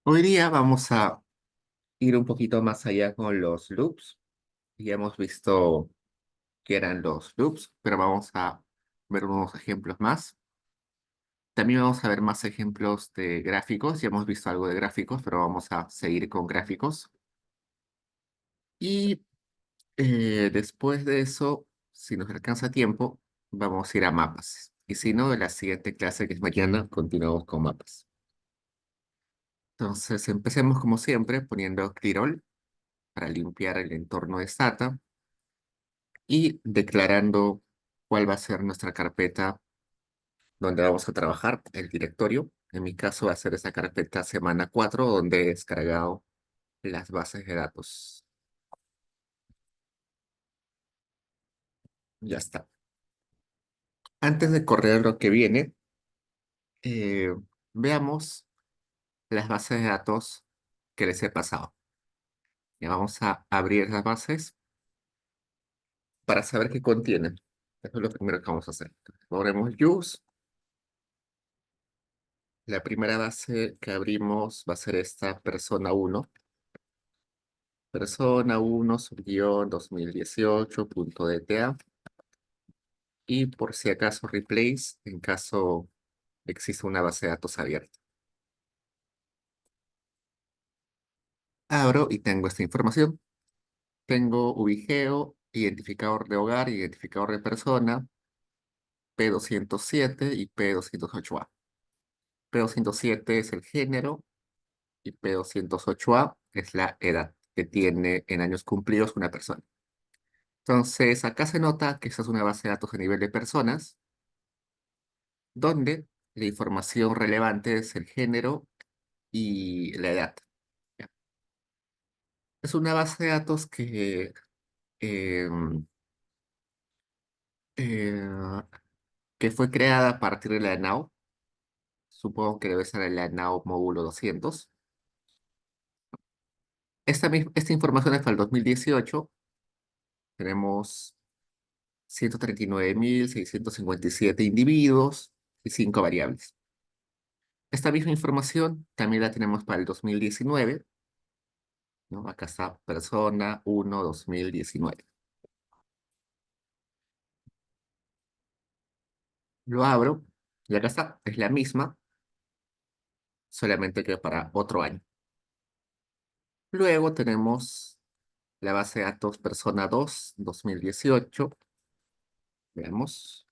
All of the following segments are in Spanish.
Hoy día vamos a ir un poquito más allá con los loops. Ya hemos visto qué eran los loops, pero vamos a ver unos ejemplos más. También vamos a ver más ejemplos de gráficos. Ya hemos visto algo de gráficos, pero vamos a seguir con gráficos. Y después de eso, si nos alcanza tiempo, vamos a ir a mapas. Y si no, en la siguiente clase, que es mañana, continuamos con mapas. Entonces, empecemos como siempre poniendo clear para limpiar el entorno de Stata y declarando cuál va a ser nuestra carpeta donde vamos a trabajar, el directorio. En mi caso va a ser esa carpeta semana 4 donde he descargado las bases de datos. Ya está. Antes de correr lo que viene, eh, veamos las bases de datos que les he pasado. Ya vamos a abrir las bases para saber qué contienen. Eso es lo primero que vamos a hacer. Ponemos use. La primera base que abrimos va a ser esta persona 1 subguión 2018.dta, y por si acaso replace en caso exista una base de datos abierta. Abro y tengo esta información. Tengo ubigeo, identificador de hogar, identificador de persona, P207 y P208A. P207 es el género y P208A es la edad que tiene en años cumplidos una persona. Entonces, acá se nota que esta es una base de datos a nivel de personas, donde la información relevante es el género y la edad. ¿Ya? Es una base de datos em, eh, que fue creada a partir de la NAO. Supongo que debe ser la NAO módulo 200. Esta información es para el 2018. Tenemos 139.657 individuos y 5 variables. Esta misma información también la tenemos para el 2019, ¿no? Acá está persona 1 2019. Lo abro y acá está, es la misma, solamente que para otro año. Luego tenemos la base de datos persona 2 2018. Veamos.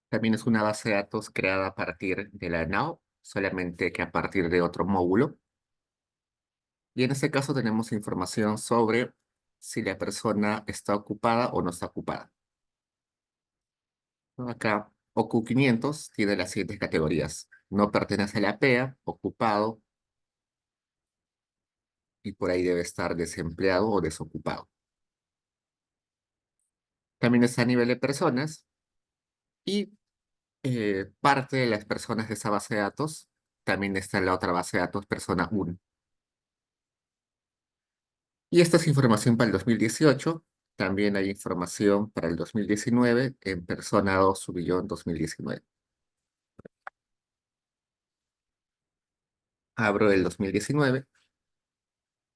También es una base de datos creada a partir de la NAO, solamente que a partir de otro módulo. Y en este caso tenemos información sobre si la persona está ocupada o no está ocupada. Acá, OQ500 tiene las siguientes categorías. No pertenece a la PEA, ocupado, y por ahí debe estar desempleado o desocupado. También está a nivel de personas y parte de las personas de esa base de datos también está en la otra base de datos, persona 1. Y esta es información para el 2018. También hay información para el 2019 en persona 2 subillón 2019. Abro el 2019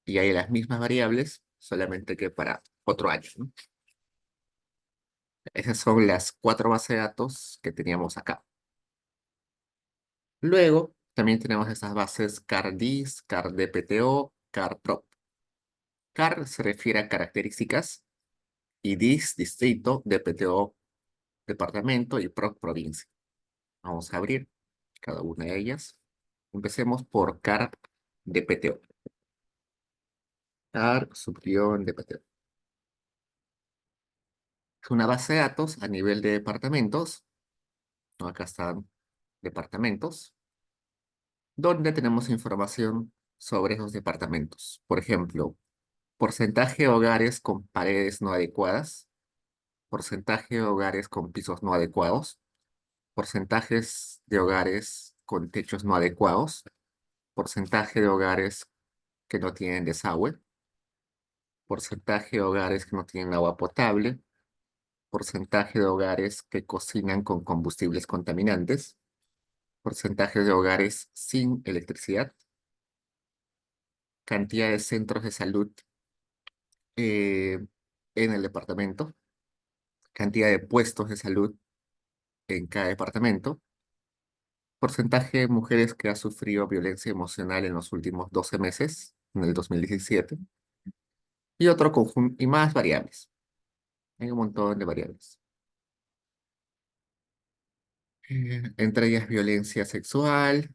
y hay las mismas variables, solamente que para otro año, ¿no? Esas son las 4 bases de datos que teníamos acá. Luego, también tenemos estas bases CAR-DIS, CAR-DPTO, CAR-PROP. CAR se refiere a características y DIS, distrito, DPTO, departamento y PROP, provincia. Vamos a abrir cada una de ellas. Empecemos por CAR-DPTO. CAR-DPTO. Es una base de datos a nivel de departamentos, ¿no? Acá están departamentos, donde tenemos información sobre esos departamentos. Por ejemplo, porcentaje de hogares con paredes no adecuadas, porcentaje de hogares con pisos no adecuados, porcentajes de hogares con techos no adecuados, porcentaje de hogares que no tienen desagüe, porcentaje de hogares que no tienen agua potable, porcentaje de hogares que cocinan con combustibles contaminantes, porcentaje de hogares sin electricidad, cantidad de centros de salud eh, en el departamento, cantidad de puestos de salud en cada departamento, porcentaje de mujeres que ha sufrido violencia emocional en los últimos 12 meses, en el 2017, y otro conjunto, y más variables. Hay un montón de variables. Entre ellas violencia sexual,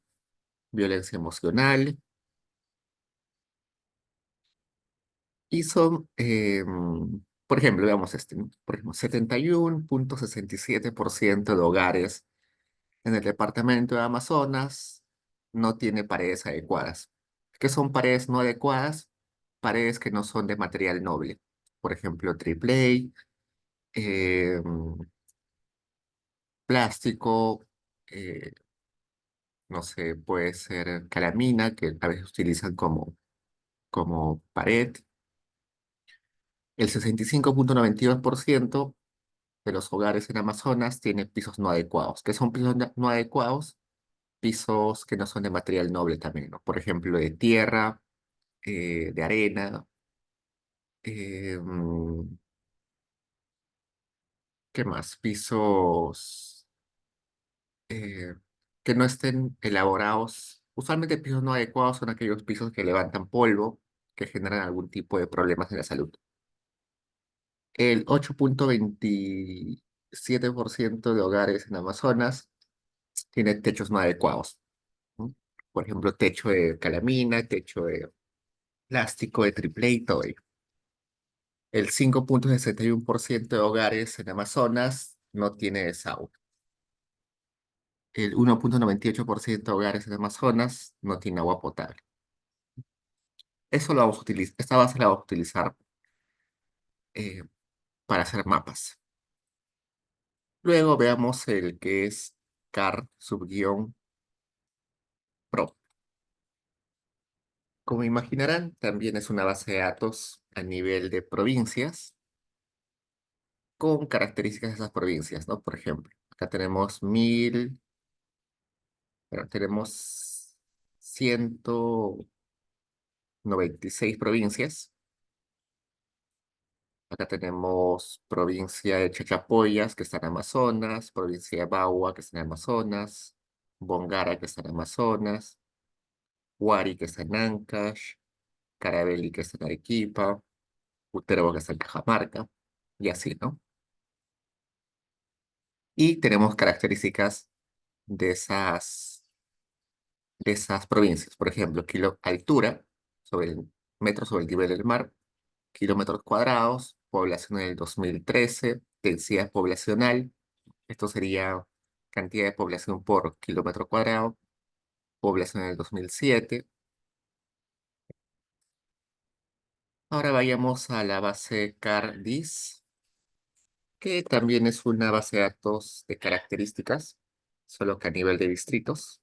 violencia emocional, y son, por ejemplo, veamos este, ¿no? Por ejemplo, 71,67% de hogares en el departamento de Amazonas no tiene paredes adecuadas. ¿Qué son paredes no adecuadas? Paredes que no son de material noble. Por ejemplo, triple A, plástico, eh, no sé, puede ser calamina, que a veces utilizan como pared. El 65,92% de los hogares en Amazonas tiene pisos no adecuados. ¿Qué son pisos no adecuados? Pisos que no son de material noble también, ¿no? Por ejemplo, de tierra, de arena, mm, ¿qué más? Pisos eh, que no estén elaborados. Usualmente pisos no adecuados son aquellos pisos que levantan polvo, que generan algún tipo de problemas en la salud. El 8,27% de hogares en Amazonas tiene techos no adecuados, ¿no? Por ejemplo, techo de calamina, techo de plástico, de triple y todo ello. El 5,61% de hogares en Amazonas no tiene desagüe. El 1,98% de hogares en Amazonas no tiene agua potable. Eso lo vamos a utilizar, esta base la vamos a utilizar eh, para hacer mapas. Luego veamos el que es CAR subguión Pro. Como imaginarán, también es una base de datos a nivel de provincias con características de esas provincias, ¿no? Por ejemplo, acá tenemos bueno, tenemos 196 provincias. Acá tenemos provincia de Chachapoyas, que está en Amazonas, provincia de Bagua, que está en Amazonas, Bongara, que está en Amazonas, Huari, que está en Ancash, Carabeli, que está en Arequipa, Uterbo, que está en Cajamarca, y así, ¿no? Y tenemos características de esas provincias. Por ejemplo, altura sobre el metro sobre el nivel del mar, kilómetros cuadrados, población en el 2013, densidad poblacional, esto sería cantidad de población por kilómetro cuadrado, población en el 2007. Ahora vayamos a la base CAR-DIS, que también es una base de datos de características, solo que a nivel de distritos.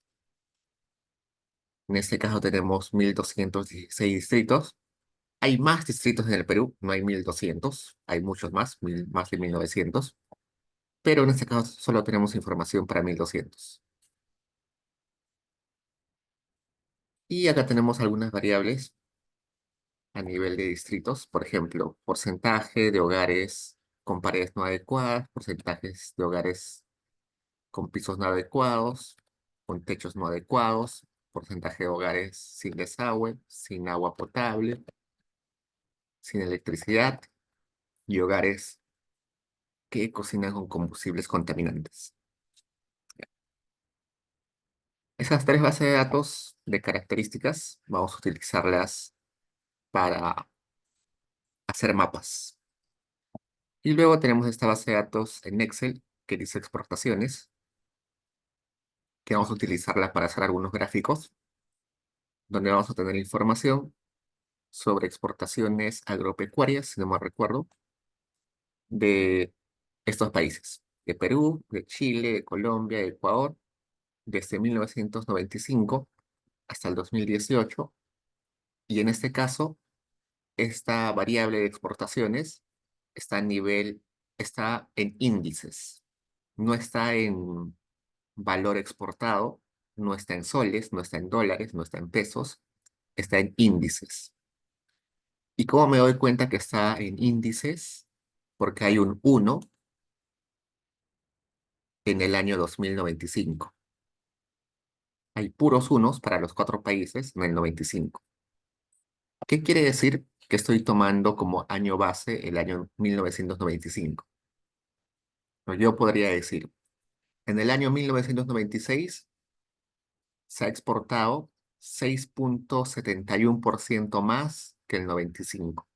En este caso tenemos 1.216 distritos. Hay más distritos en el Perú, no hay 1.200, hay muchos más, más de 1.900, pero en este caso solo tenemos información para 1.200. Y acá tenemos algunas variables a nivel de distritos, por ejemplo, porcentaje de hogares con paredes no adecuadas, porcentajes de hogares con pisos no adecuados, con techos no adecuados, porcentaje de hogares sin desagüe, sin agua potable, sin electricidad y hogares que cocinan con combustibles contaminantes. Esas tres bases de datos de características vamos a utilizarlas para hacer mapas. Y luego tenemos esta base de datos en Excel que dice exportaciones, que vamos a utilizarla para hacer algunos gráficos, donde vamos a tener información sobre exportaciones agropecuarias, si no me recuerdo, de estos países, de Perú, de Chile, de Colombia, de Ecuador, desde 1995 hasta el 2018. Y en este caso, esta variable de exportaciones está en índices, no está en valor exportado, no está en soles, no está en dólares, no está en pesos, está en índices. ¿Y cómo me doy cuenta que está en índices? Porque hay un uno en el año 2095. Hay puros unos para los cuatro países en el 95. ¿Qué quiere decir que estoy tomando como año base el año 1995? No, yo podría decir, en el año 1996 se ha exportado 6,71% más que el 95.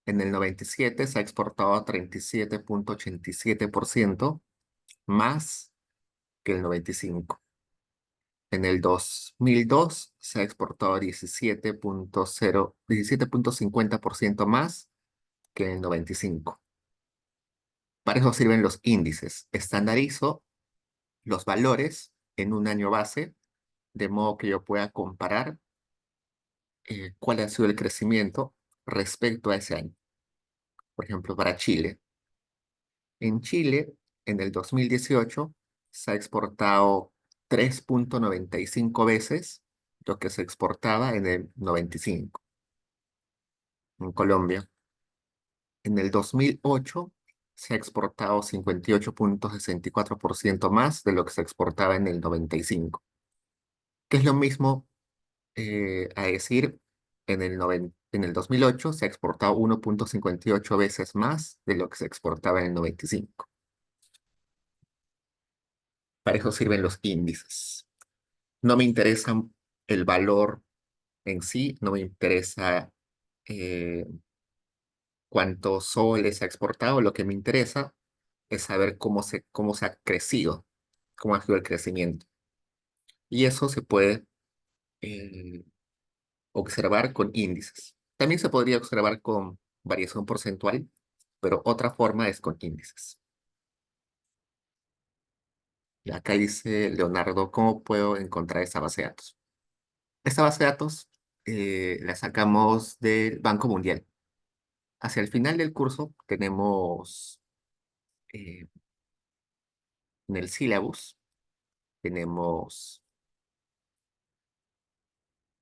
En el 97 se ha exportado 37,87% más que el 95. En el 2002 se ha exportado 17,50% más que en el 95. Para eso sirven los índices. Estandarizo los valores en un año base, de modo que yo pueda comparar cuál ha sido el crecimiento respecto a ese año. Por ejemplo, para Chile. En Chile, en el 2018, se ha exportado 3,95 veces lo que se exportaba en el 95. En Colombia, en el 2008, se ha exportado 58,64% más de lo que se exportaba en el 95, que es lo mismo a decir, en el 2008 se ha exportado 1,58 veces más de lo que se exportaba en el 95. Para eso sirven los índices. No me interesa el valor en sí, no me interesa eh, cuántos soles se ha exportado, lo que me interesa es saber cómo se ha crecido, cómo ha sido el crecimiento. Y eso se puede eh, observar con índices. También se podría observar con variación porcentual, pero otra forma es con índices. Y acá dice Leonardo, ¿cómo puedo encontrar esta base de datos? Esta base de datos la sacamos del Banco Mundial. Hacia el final del curso tenemos eh, en el sílabus, tenemos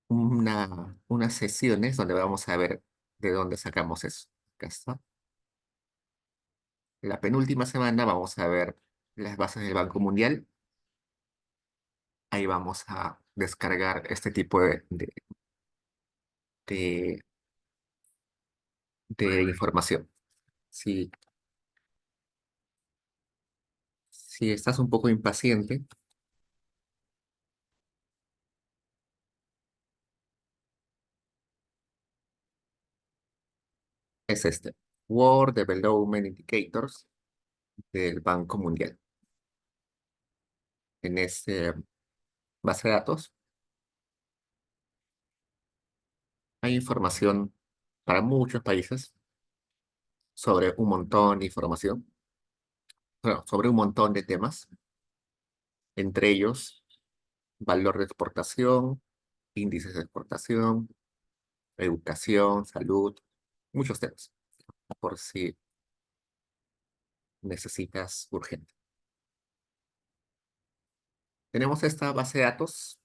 unas sesiones donde vamos a ver de dónde sacamos eso. Acá está. La penúltima semana vamos a ver las bases del Banco Mundial. Ahí vamos a descargar este tipo de, de información. Si, si estás un poco impaciente, es este. World Development Indicators del Banco Mundial. En este base de datos hay información para muchos países sobre un montón de información, bueno, sobre un montón de temas, entre ellos valor de exportación, índices de exportación, educación, salud, muchos temas, por si necesitas urgente. Tenemos esta base de datos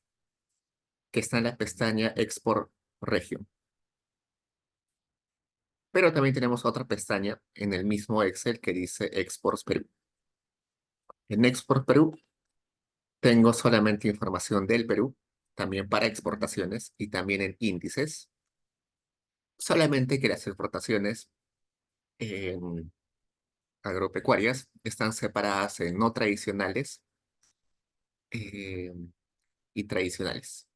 que está en la pestaña Export Region, pero también tenemos otra pestaña en el mismo Excel que dice Exports Perú. En Export Perú tengo solamente información del Perú, también para exportaciones y también en índices, solamente que las exportaciones en agropecuarias están separadas en no tradicionales eh, y tradicionales.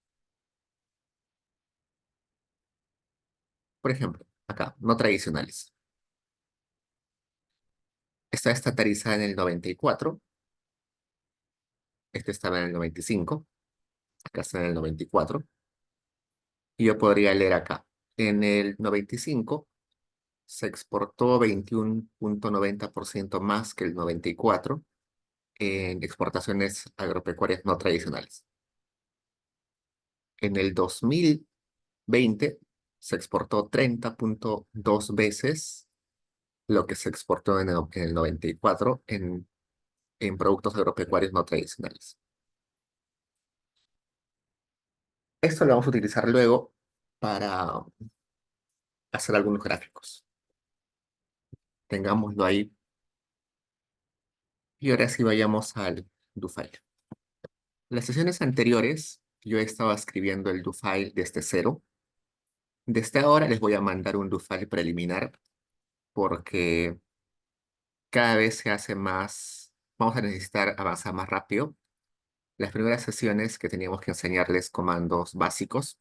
Por ejemplo, acá, no tradicionales. Está estandarizada en el 94, este estaba en el 95, acá está en el 94, y yo podría leer acá. En el 95 se exportó 21,90% más que el 94 en exportaciones agropecuarias no tradicionales. En el 2020 se exportó 30,2 veces lo que se exportó en el 94 en productos agropecuarios no tradicionales. Esto lo vamos a utilizar luego para hacer algunos gráficos. Tengámoslo ahí. Y ahora sí vayamos al do file. Las sesiones anteriores yo estaba escribiendo el do file desde cero. Desde ahora les voy a mandar un do file preliminar porque cada vez se hace más, vamos a necesitar avanzar más rápido. Las primeras sesiones que teníamos que enseñarles comandos básicos,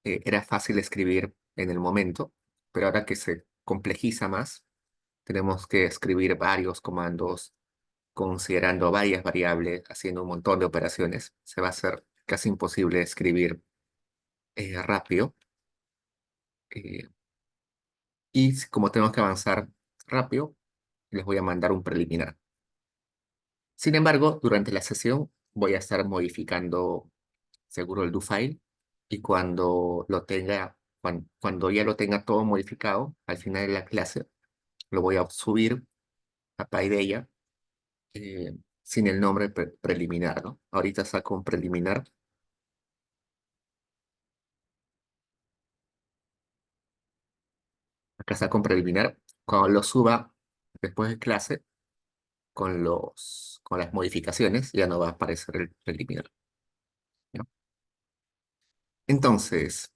era fácil escribir en el momento, pero ahora que se complejiza más, tenemos que escribir varios comandos considerando varias variables, haciendo un montón de operaciones. Se va a hacer casi imposible escribir rápido. eh, como tenemos que avanzar rápido, les voy a mandar un preliminar. Sin embargo, durante la sesión voy a estar modificando seguro el do file y cuando lo tenga, cuando ya lo tenga todo modificado, al final de la clase, lo voy a subir a PyDeya eh, sin el nombre preliminar, ¿no? Ahorita saco un preliminar. Acá saco un preliminar. Cuando lo suba después de clase, con las modificaciones, ya no va a aparecer el preliminar, ¿no? Entonces,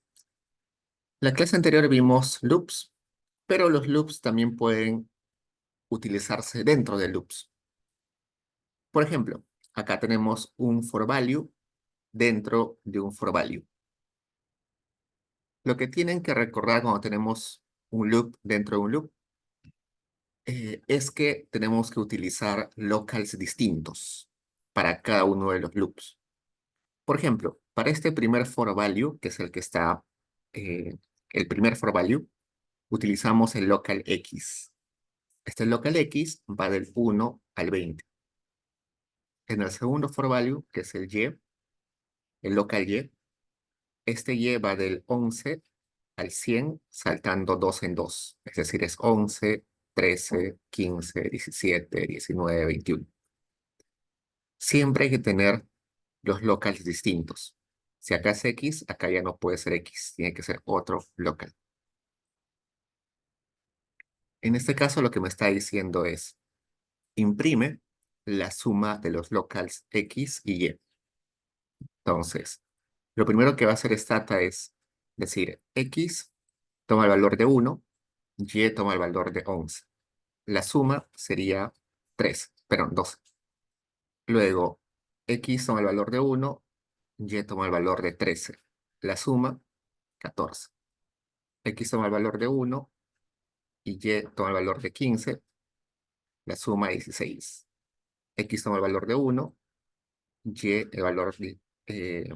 la clase anterior vimos loops, pero los loops también pueden utilizarse dentro de loops. Por ejemplo, acá tenemos un for value dentro de un for value. Lo que tienen que recordar cuando tenemos un loop dentro de un loop es que tenemos que utilizar locals distintos para cada uno de los loops. Por ejemplo, para este primer for value, que es el que está, eh, el primer for value, utilizamos el local X. Este local X va del 1 al 20. En el segundo for value, que es el local Y, este Y va del 11 al 100 saltando 2 en 2. Es decir, es 11, 13, 15, 17, 19, 21. Siempre hay que tener los locales distintos. Si acá es X, acá ya no puede ser X, tiene que ser otro local. En este caso lo que me está diciendo es, imprime la suma de los locals X y Y. Entonces, lo primero que va a hacer Stata es decir, X toma el valor de 1, Y toma el valor de 11. La suma sería 3, perdón, 12. Luego, X toma el valor de 1, Y toma el valor de 13. La suma, 14. X toma el valor de 1 y Y toma el valor de 15. La suma, 16. X toma el valor de 1, Y el valor de... eh,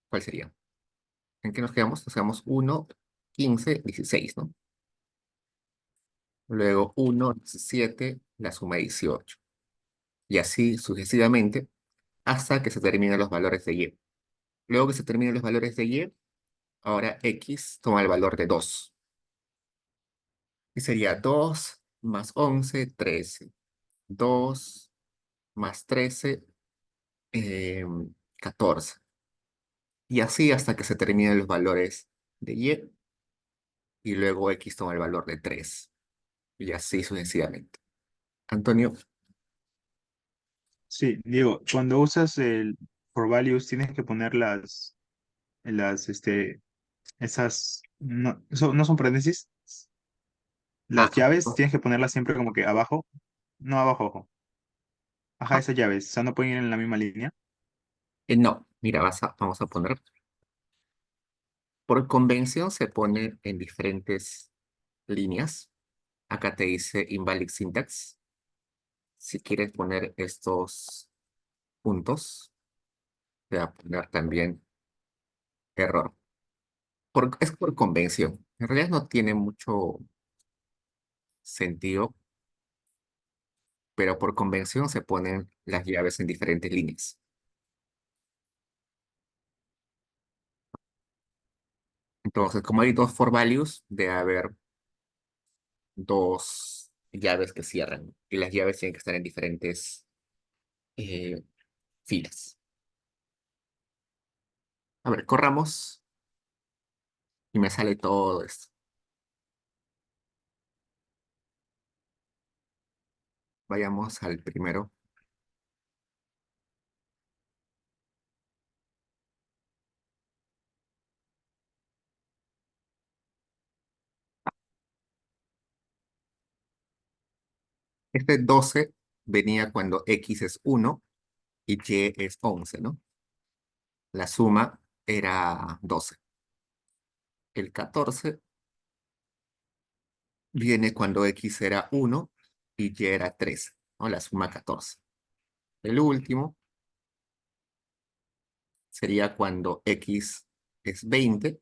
¿cuál sería? ¿En qué nos quedamos? Nos quedamos 1, 15, 16, ¿no? Luego 1, 17, la suma 18. Y así sucesivamente hasta que se terminen los valores de Y. Luego que se terminen los valores de Y, ahora X toma el valor de 2. Y sería 2 más 11, 13. 2 más 13, 14. Y así hasta que se terminen los valores de Y luego X toma el valor de 3. Y así sucesivamente. Antonio, Sí, digo, cuando usas el for values tienes que poner esas, no, no son paréntesis, las ah, llaves tienes que ponerlas siempre como que abajo, no abajo, ojo. Ajá, ah, esas llaves, o sea, no pueden ir en la misma línea. no, mira, vamos a poner, por convención se pone en diferentes líneas. Acá te dice invalid syntax. Si quieres poner estos puntos, te va a poner también error. Es por convención. En realidad no tiene mucho sentido, pero por convención se ponen las llaves en diferentes líneas. Entonces, como hay dos for values, debe haber dos llaves que cierran. Y las llaves tienen que estar en diferentes eh, filas. A ver, corramos y me sale todo esto. Vayamos al primero. Este 12 venía cuando X es 1 y Y es 11, ¿no? La suma era 12. El 14 viene cuando X era 1 y Y era 13, ¿no? La suma 14. El último sería cuando X es 20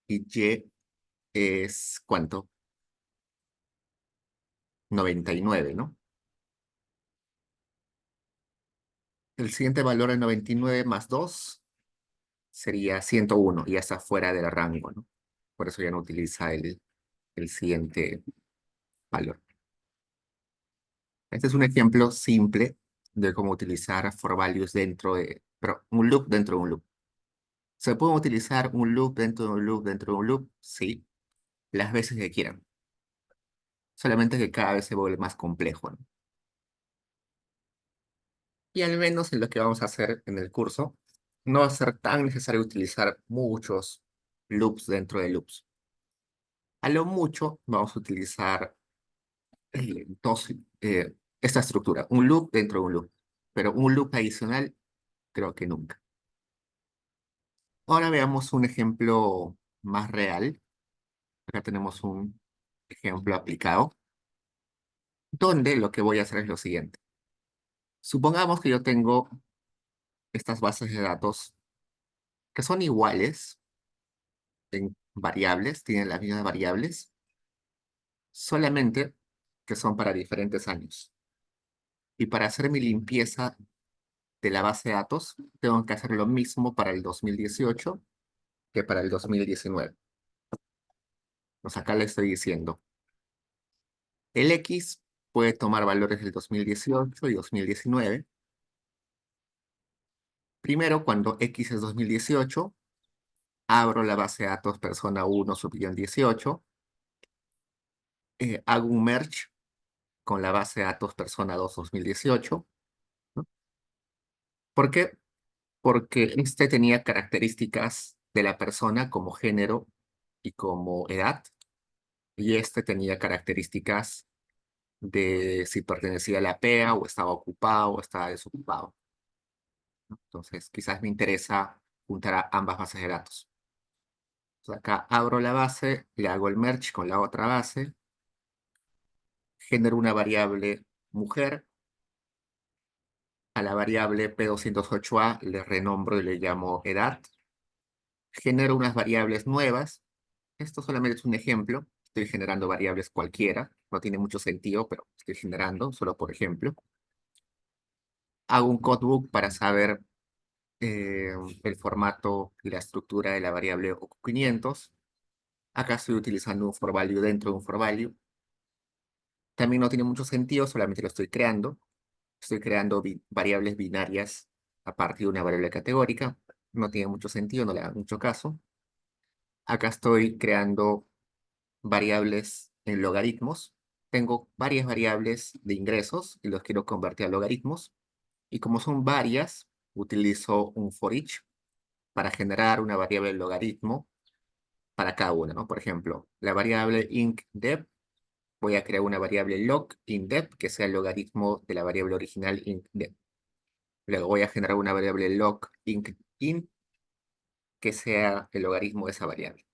y Y es, ¿cuánto? 99, ¿no? El siguiente valor es 99 más 2 sería 101 y ya está fuera del rango, ¿no? Por eso ya no utiliza el siguiente valor. Este es un ejemplo simple de cómo utilizar for values dentro de, pero un loop dentro de un loop. ¿Se puede utilizar un loop dentro de un loop dentro de un loop? Sí, las veces que quieran. Solamente que cada vez se vuelve más complejo, ¿no? Y al menos en lo que vamos a hacer en el curso, no va a ser tan necesario utilizar muchos loops dentro de loops. A lo mucho vamos a utilizar dos, esta estructura, un loop dentro de un loop, pero un loop adicional creo que nunca. Ahora veamos un ejemplo más real. Acá tenemos un ejemplo aplicado, donde lo que voy a hacer es lo siguiente. Supongamos que yo tengo estas bases de datos que son iguales en variables, tienen las mismas variables, solamente que son para diferentes años. Y para hacer mi limpieza de la base de datos, tengo que hacer lo mismo para el 2018 que para el 2019. Pues acá le estoy diciendo, el X puede tomar valores del 2018 y 2019. Primero, cuando X es 2018, abro la base de datos persona 1 subguión 18, hago un merge con la base de datos persona 2 2018, ¿no? ¿Por qué? Porque este tenía características de la persona como género y como edad, y este tenía características de si pertenecía a la PEA o estaba ocupado o estaba desocupado, ¿no? Entonces, quizás me interesa juntar a ambas bases de datos. Entonces, acá abro la base, le hago el merge con la otra base, genero una variable mujer, a la variable P208A le renombro y le llamo edad, genero unas variables nuevas. Esto solamente es un ejemplo, estoy generando variables cualquiera, no tiene mucho sentido, pero estoy generando, solo por ejemplo. Hago un codebook para saber eh, el formato y la estructura de la variable OQ500. Acá estoy utilizando un for value dentro de un for value. También no tiene mucho sentido, solamente lo estoy creando. Estoy creando variables binarias a partir de una variable categórica. No tiene mucho sentido, no le hago mucho caso. Acá estoy creando variables en logaritmos. Tengo varias variables de ingresos y los quiero convertir a logaritmos. Y como son varias, utilizo un for each para generar una variable logaritmo para cada una, ¿no? Por ejemplo, la variable incdep, voy a crear una variable log indep que sea el logaritmo de la variable original incdep. Luego voy a generar una variable log int que sea el logaritmo de esa variable.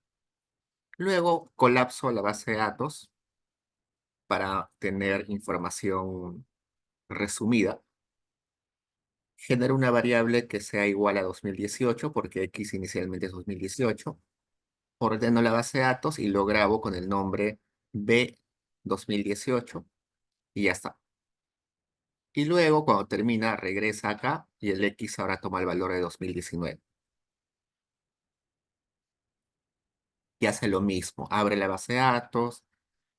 Luego colapso la base de datos para tener información resumida. Genero una variable que sea igual a 2018 porque X inicialmente es 2018. Ordeno la base de datos y lo grabo con el nombre B 2018 y ya está. Y luego, cuando termina, regresa acá y el X ahora toma el valor de 2019. Y hace lo mismo. Abre la base de datos,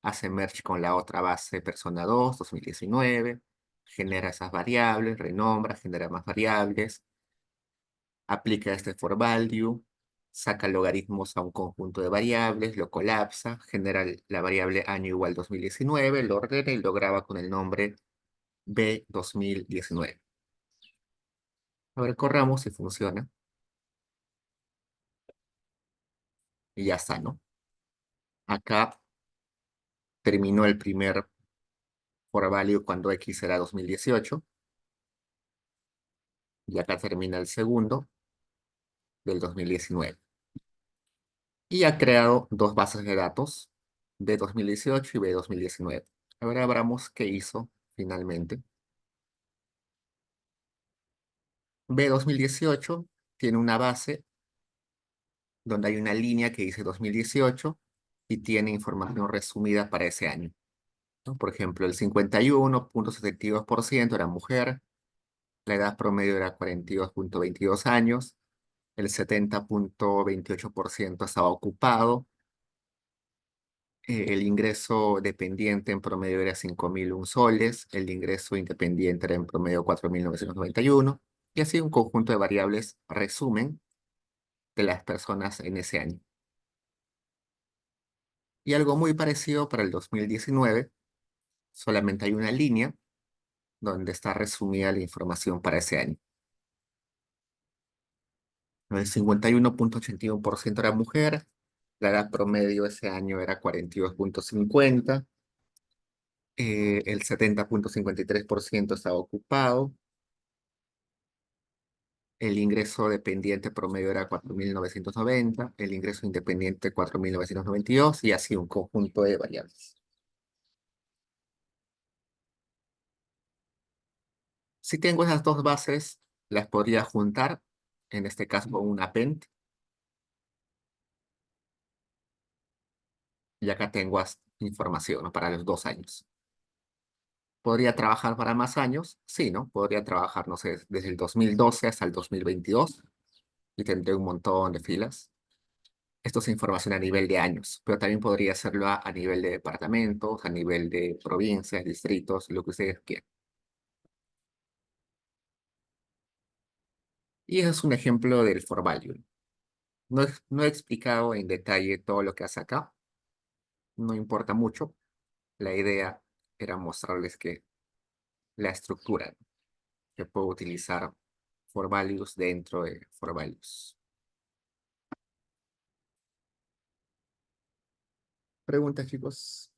hace merge con la otra base persona 2, 2019, genera esas variables, renombra, genera más variables. aplica este for value, saca logaritmos a un conjunto de variables, lo colapsa, genera la variable año igual 2019, lo ordena y lo graba con el nombre B 2019. A ver, corramos si funciona. Y ya está, ¿no? Acá terminó el primer for value cuando X era 2018. Y acá termina el segundo del 2019. Y ha creado dos bases de datos, B 2018 y B 2019. Ahora abramos qué hizo finalmente. B 2018 tiene una base donde hay una línea que dice 2018 y tiene información resumida para ese año, ¿no? Por ejemplo, el 51,72% era mujer, la edad promedio era 42,22 años, el 70,28% estaba ocupado, el ingreso dependiente en promedio era 5.001 soles, el ingreso independiente era en promedio 4.991, y así un conjunto de variables resumen de las personas en ese año. Y algo muy parecido para el 2019, solamente hay una línea donde está resumida la información para ese año. El 51,81% era mujer, la edad promedio ese año era 42,50, el 70,53% estaba ocupado, el ingreso dependiente promedio era 4.990, el ingreso independiente 4.992 y así un conjunto de variables. Si tengo esas dos bases, las podría juntar, en este caso con un append, y acá tengo información, ¿no? Para los 2 años. ¿Podría trabajar para más años? Sí, ¿no? Podría trabajar, no sé, desde el 2012 hasta el 2022 y tendré un montón de filas. Esto es información a nivel de años, pero también podría hacerlo a nivel de departamentos, a nivel de provincias, distritos, lo que ustedes quieran. Y ese es un ejemplo del for value. No he explicado en detalle todo lo que hace acá, no importa mucho. La idea era mostrarles que la estructura que puedo utilizar for values dentro de for values. Preguntas, chicos.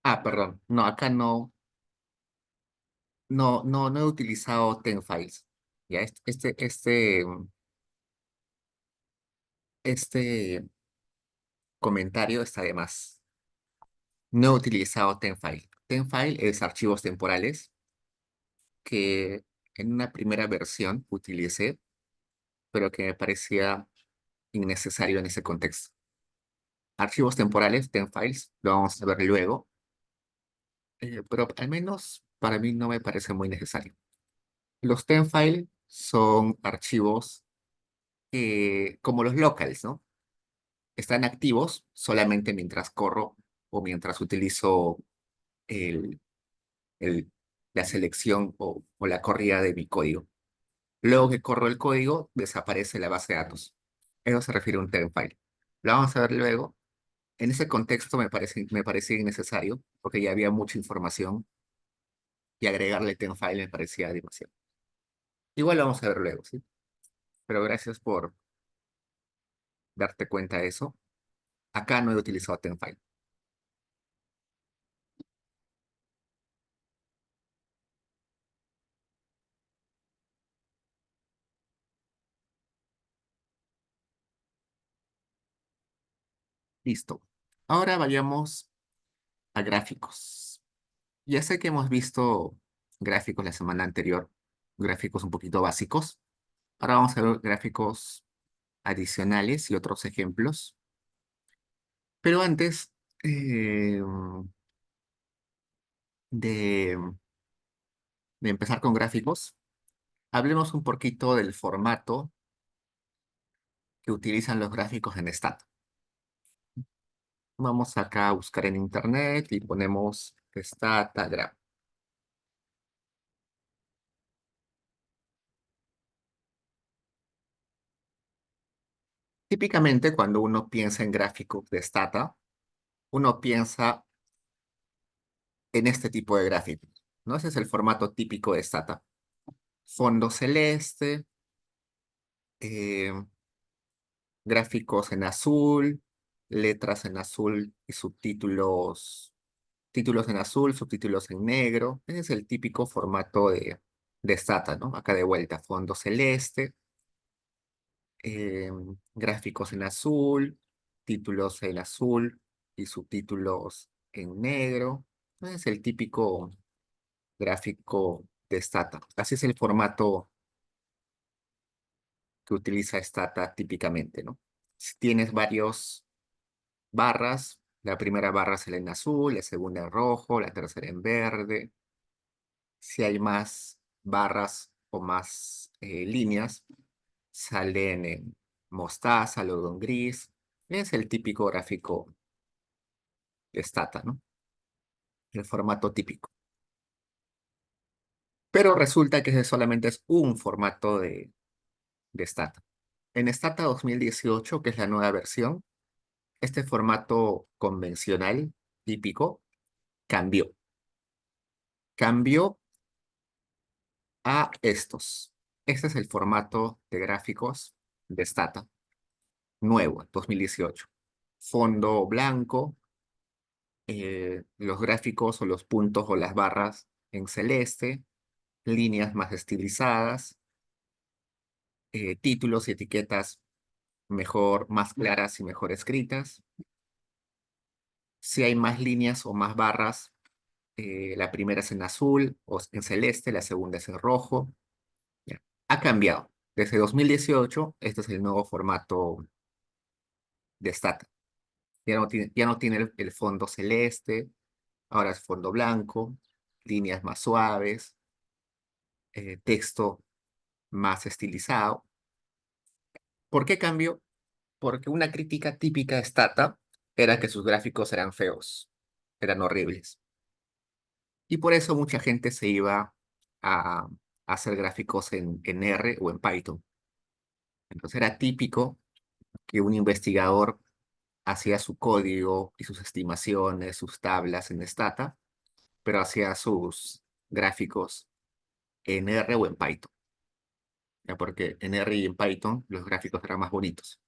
Ah, perdón. No, acá no he utilizado TenFiles. Ya, este comentario está de más. No he utilizado TenFile. TenFile es archivos temporales que en una primera versión utilicé, pero que me parecía innecesario en ese contexto. Archivos temporales, TenFiles, lo vamos a ver luego, pero al menos para mí no me parece muy necesario. Los TenFile son archivos como los locals, ¿no? Están activos solamente mientras corro o mientras utilizo el, el- la selección o la corrida de mi código. Luego que corro el código, desaparece la base de datos. Eso se refiere a un temfile. Lo vamos a ver luego. En ese contexto me parecía innecesario porque ya había mucha información y agregarle temfile me parecía demasiado. Igual lo vamos a ver luego, ¿sí? Pero gracias por darte cuenta de eso. Acá no he utilizado temfile. Listo. Ahora vayamos a gráficos. Ya sé que hemos visto gráficos la semana anterior, gráficos un poquito básicos. Ahora vamos a ver gráficos adicionales y otros ejemplos. Pero antes de, de empezar con gráficos, hablemos un poquito del formato que utilizan los gráficos en Stata. Vamos acá a buscar en internet y ponemos Statagram. Típicamente, cuando uno piensa en gráficos de Stata, uno piensa en este tipo de gráficos, ¿no? Ese es el formato típico de Stata. Fondo celeste, eh, gráficos en azul, letras en azul y subtítulos, títulos en azul, subtítulos en negro. Ese es el típico formato de Stata, ¿no? Acá de vuelta, fondo celeste, eh, gráficos en azul, títulos en azul y subtítulos en negro. Ese es el típico gráfico de Stata. Así es el formato que utiliza Stata típicamente, ¿no? Si tienes varios barras, la primera barra sale en azul, la segunda en rojo, la tercera en verde. Si hay más barras o más líneas, salen en mostaza, algodón gris. Es el típico gráfico de Stata, ¿no? El formato típico. Pero resulta que ese solamente es un formato de Stata. En Stata 2018, que es la nueva versión, este formato convencional, típico, cambió. Cambió a estos. Este es el formato de gráficos de Stata, nuevo, 2018. Fondo blanco, los gráficos o los puntos o las barras en celeste, líneas más estilizadas, títulos y etiquetas mejor, más claras y mejor escritas. Si hay más líneas o más barras, la primera es en azul o en celeste, la segunda es en rojo. Ya. Ha cambiado. Desde 2018, este es el nuevo formato de Stata. Ya no tiene el fondo celeste, ahora es fondo blanco, líneas más suaves, texto más estilizado. ¿Por qué cambió? Porque una crítica típica de Stata era que sus gráficos eran feos, eran horribles. Y por eso mucha gente se iba a hacer gráficos en R o en Python. Entonces era típico que un investigador hacía su código y sus estimaciones, sus tablas en Stata, pero hacía sus gráficos en R o en Python, ¿ya? Porque en R y en Python los gráficos eran más bonitos.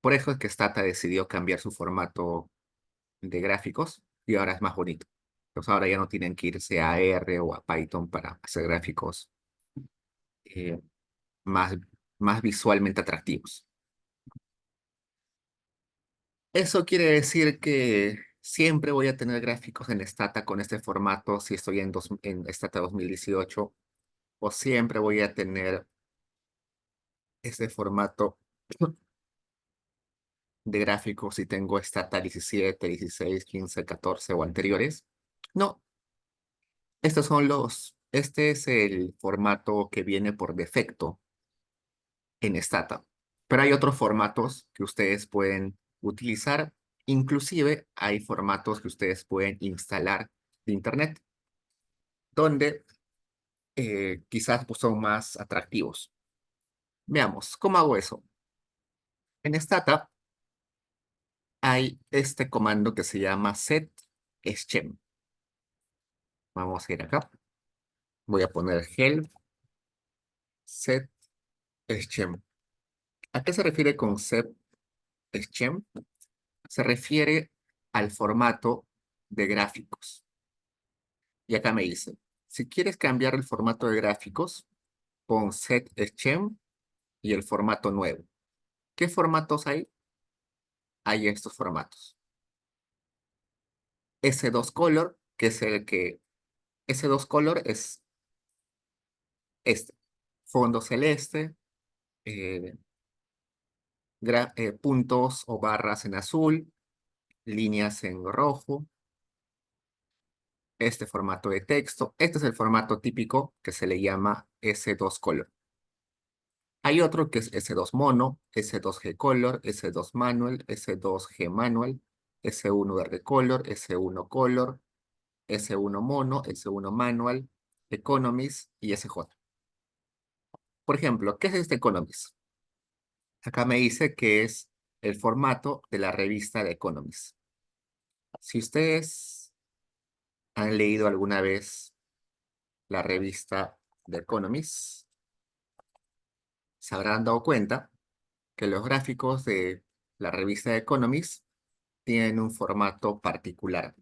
Por eso es que Stata decidió cambiar su formato de gráficos y ahora es más bonito. Entonces ahora ya no tienen que irse a R o a Python para hacer gráficos eh, más, más visualmente atractivos. Eso quiere decir que siempre voy a tener gráficos en Stata con este formato si estoy en Stata 2018, o siempre voy a tener este formato de gráficos si tengo Stata 17, 16, 15, 14 o anteriores. No, este es el formato que viene por defecto en Stata. Pero hay otros formatos que ustedes pueden utilizar. Inclusive hay formatos que ustedes pueden instalar de Internet, donde quizás pues, son más atractivos. Veamos, ¿cómo hago eso? En Stata hay este comando que se llama set-schem. Vamos a ir acá. Voy a poner help set-schem. ¿A qué se refiere con set-schem? Se refiere al formato de gráficos. Y acá me dice, si quieres cambiar el formato de gráficos, pon set-schem y el formato nuevo. ¿Qué formatos hay? Hay estos formatos. S2 Color, que es el que... S2 Color es Este, fondo celeste, eh, puntos o barras en azul, líneas en rojo, este formato de texto. Este es el formato típico que se le llama S2 Color. Hay otro que es S2 Mono, S2G Color, S2 Manual, S2G Manual, S1 Verde Color, S1 Color, S1 Mono, S1 Manual, Economist y SJ. Por ejemplo, ¿qué es este Economist? Acá me dice que es el formato de la revista de Economist. Si ustedes han leído alguna vez la revista de Economist, se habrán dado cuenta que los gráficos de la revista de Economist tienen un formato particular,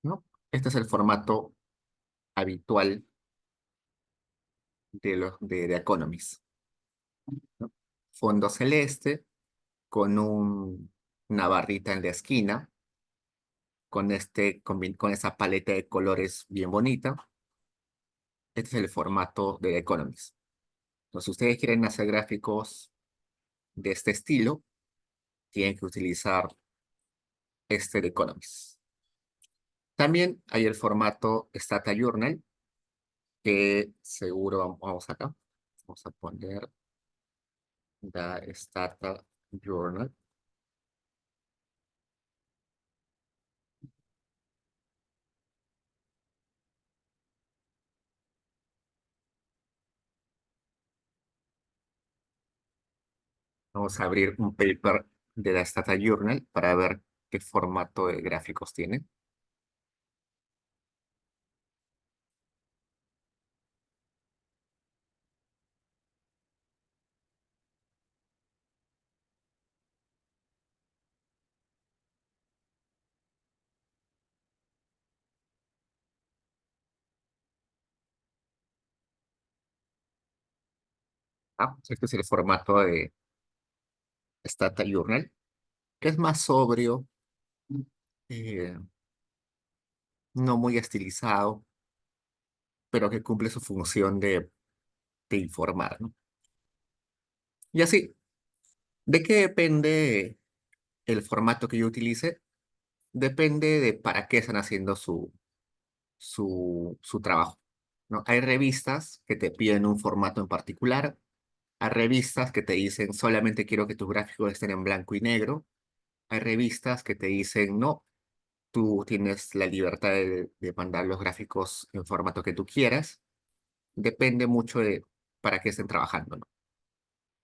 ¿no? Este es el formato habitual de Economist, ¿no? Fondo celeste con una barrita en la esquina, con esa paleta de colores bien bonita. Este es el formato de Economist. Entonces, si ustedes quieren hacer gráficos de este estilo, tienen que utilizar este de Economist. También hay el formato Stata Journal, que seguro vamos acá. Vamos a poner la Stata Journal. Vamos a abrir un paper de la Stata Journal para ver qué formato de gráficos tiene. Este es el formato de Stata Journal, que es más sobrio, eh, no muy estilizado, pero que cumple su función de informar, ¿no? Y así, ¿de qué depende el formato que yo utilice? Depende de para qué están haciendo su trabajo, ¿no? Hay revistas que te piden un formato en particular, hay revistas que te dicen solamente quiero que tus gráficos estén en blanco y negro, hay revistas que te dicen no, tú tienes la libertad de mandar los gráficos en formato que tú quieras, depende mucho de para qué estén trabajando, ¿no?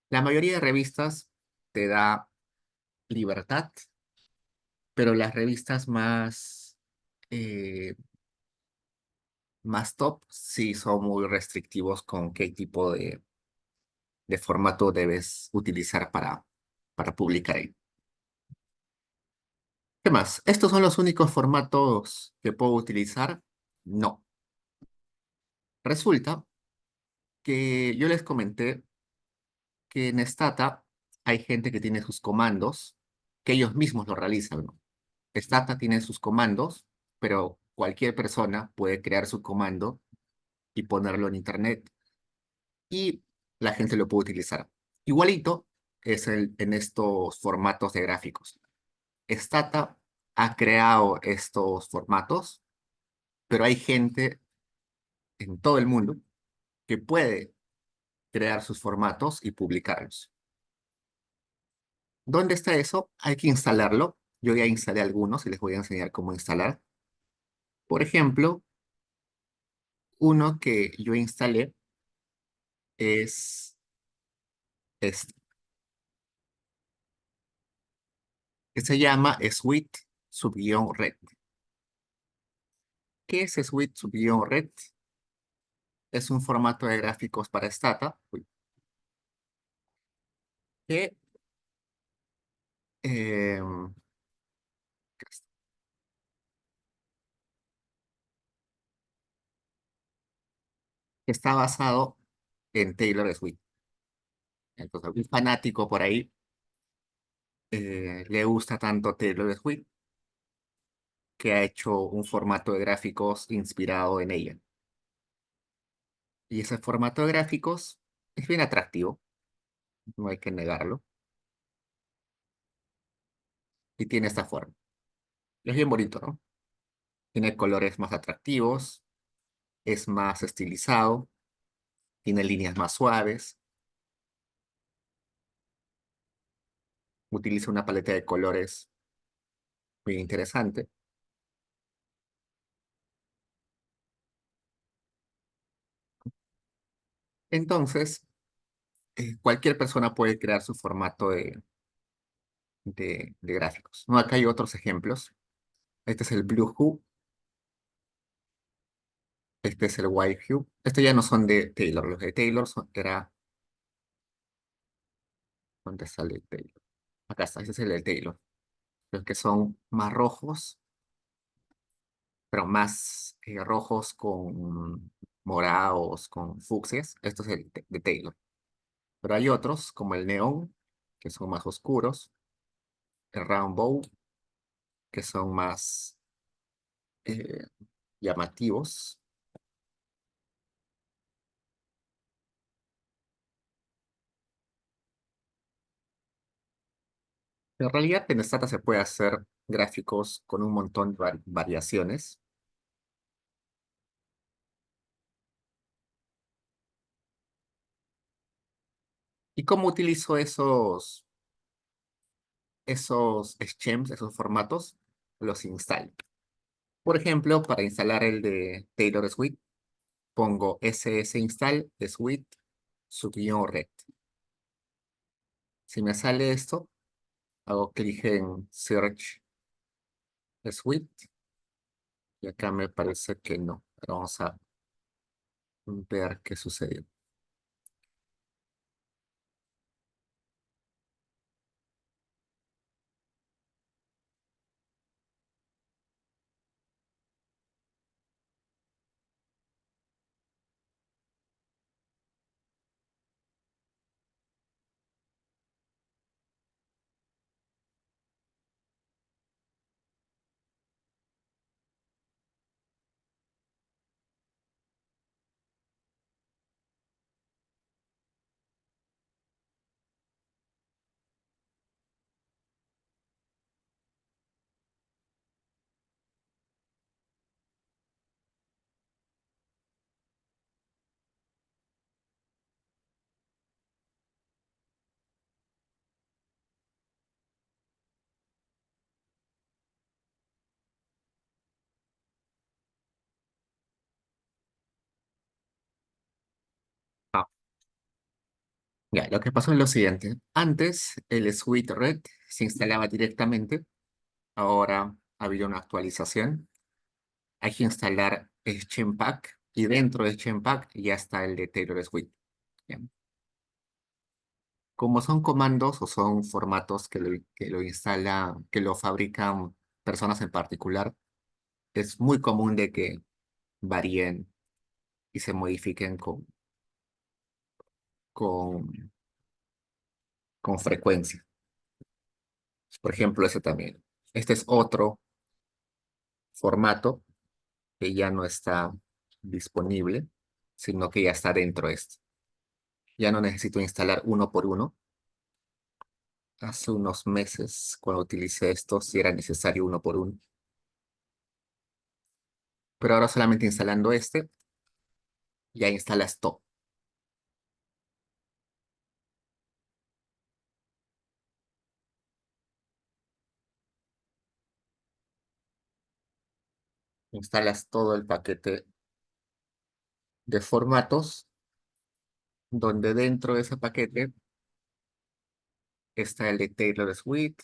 La mayoría de revistas te da libertad, pero las revistas eh, más top sí son muy restrictivos con qué tipo de formato debes utilizar para publicar ahí. ¿Qué más? ¿Estos son los únicos formatos que puedo utilizar? No. Resulta que yo les comenté que en Stata hay gente que tiene sus comandos, que ellos mismos lo realizan, ¿no? Stata tiene sus comandos, pero cualquier persona puede crear su comando y ponerlo en internet y la gente lo puede utilizar. Igualito es en estos formatos de gráficos. Stata ha creado estos formatos, pero hay gente en todo el mundo que puede crear sus formatos y publicarlos. ¿Dónde está eso? Hay que instalarlo. Yo ya instalé algunos y les voy a enseñar cómo instalar. Por ejemplo, uno que yo instalé es este, que se llama Suite-Red. ¿Qué es Suite-Red? Es un formato de gráficos para Stata que, eh, que está basado en Taylor Swift. Entonces, un fanático por ahí le gusta tanto Taylor Swift que ha hecho un formato de gráficos inspirado en ella. Y ese formato de gráficos es bien atractivo, no hay que negarlo, y tiene esta forma. Es bien bonito, ¿no? Tiene colores más atractivos, es más estilizado, tiene líneas más suaves, utiliza una paleta de colores muy interesante. Entonces, cualquier persona puede crear su formato de gráficos, ¿no? Acá hay otros ejemplos. Este es el Blue Hue, este es el White Hue. Estos ya no son de Taylor, los de Taylor era... ¿Dónde sale el Taylor? Acá está, ese es el de Taylor. Los que son más rojos, pero más rojos con morados, con fucsias. Esto es el de Taylor. Pero hay otros, como el neón, que son más oscuros, el rainbow, que son más eh, llamativos. En realidad, en Stata se puede hacer gráficos con un montón de variaciones. ¿Y cómo utilizo esos schemes, esos formatos? Los instalo. Por ejemplo, para instalar el de Taylor Swift, pongo ss install suite _red. Si me sale esto, hago clic en Search Suite y acá me parece que no. Pero vamos a ver qué sucedió. Ah, ya, lo que pasó es lo siguiente. Antes el Suite Red se instalaba directamente. Ahora ha habido una actualización. Hay que instalar Shenpack y dentro de Shenpack ya está el de Taylor Swift. Bien. Como son comandos o son formatos que lo instalan, que lo fabrican personas en particular, es muy común de que varíen y se modifiquen con, con frecuencia. Por ejemplo, ese también. Este es otro formato que ya no está disponible, sino que ya está dentro de este. Ya no necesito instalar uno por uno. Hace unos meses, cuando utilicé esto, sí era necesario uno por uno. Pero ahora solamente instalando este, ya instalas todo. Instalas todo el paquete de formatos, donde dentro de ese paquete está el de Taylor Swift,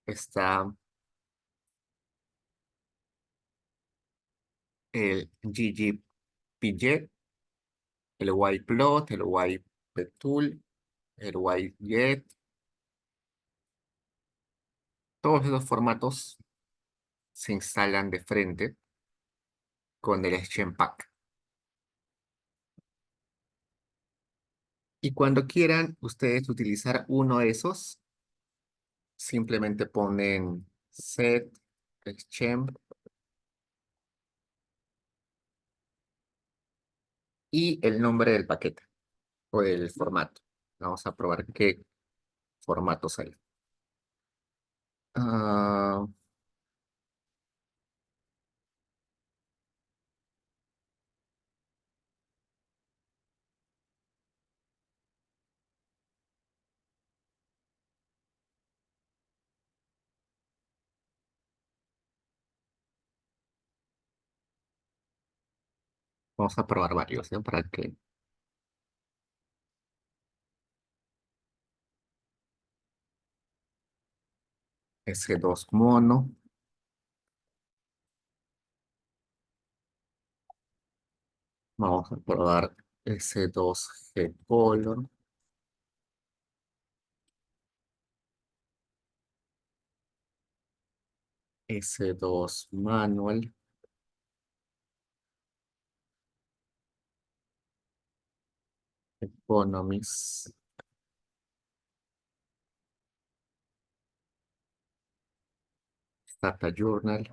está el GGPJ, el Yplot, el YPtool, el YJet. Todos esos formatos se instalan de frente con el Pack. Y cuando quieran ustedes utilizar uno de esos, simplemente ponen set Exchange y el nombre del paquete o del formato. Vamos a probar qué formatos hay. Ah, vamos a probar varios, ¿eh? Para que S2 mono. Vamos a probar S2G color. S2 manual. Economics. Data journal.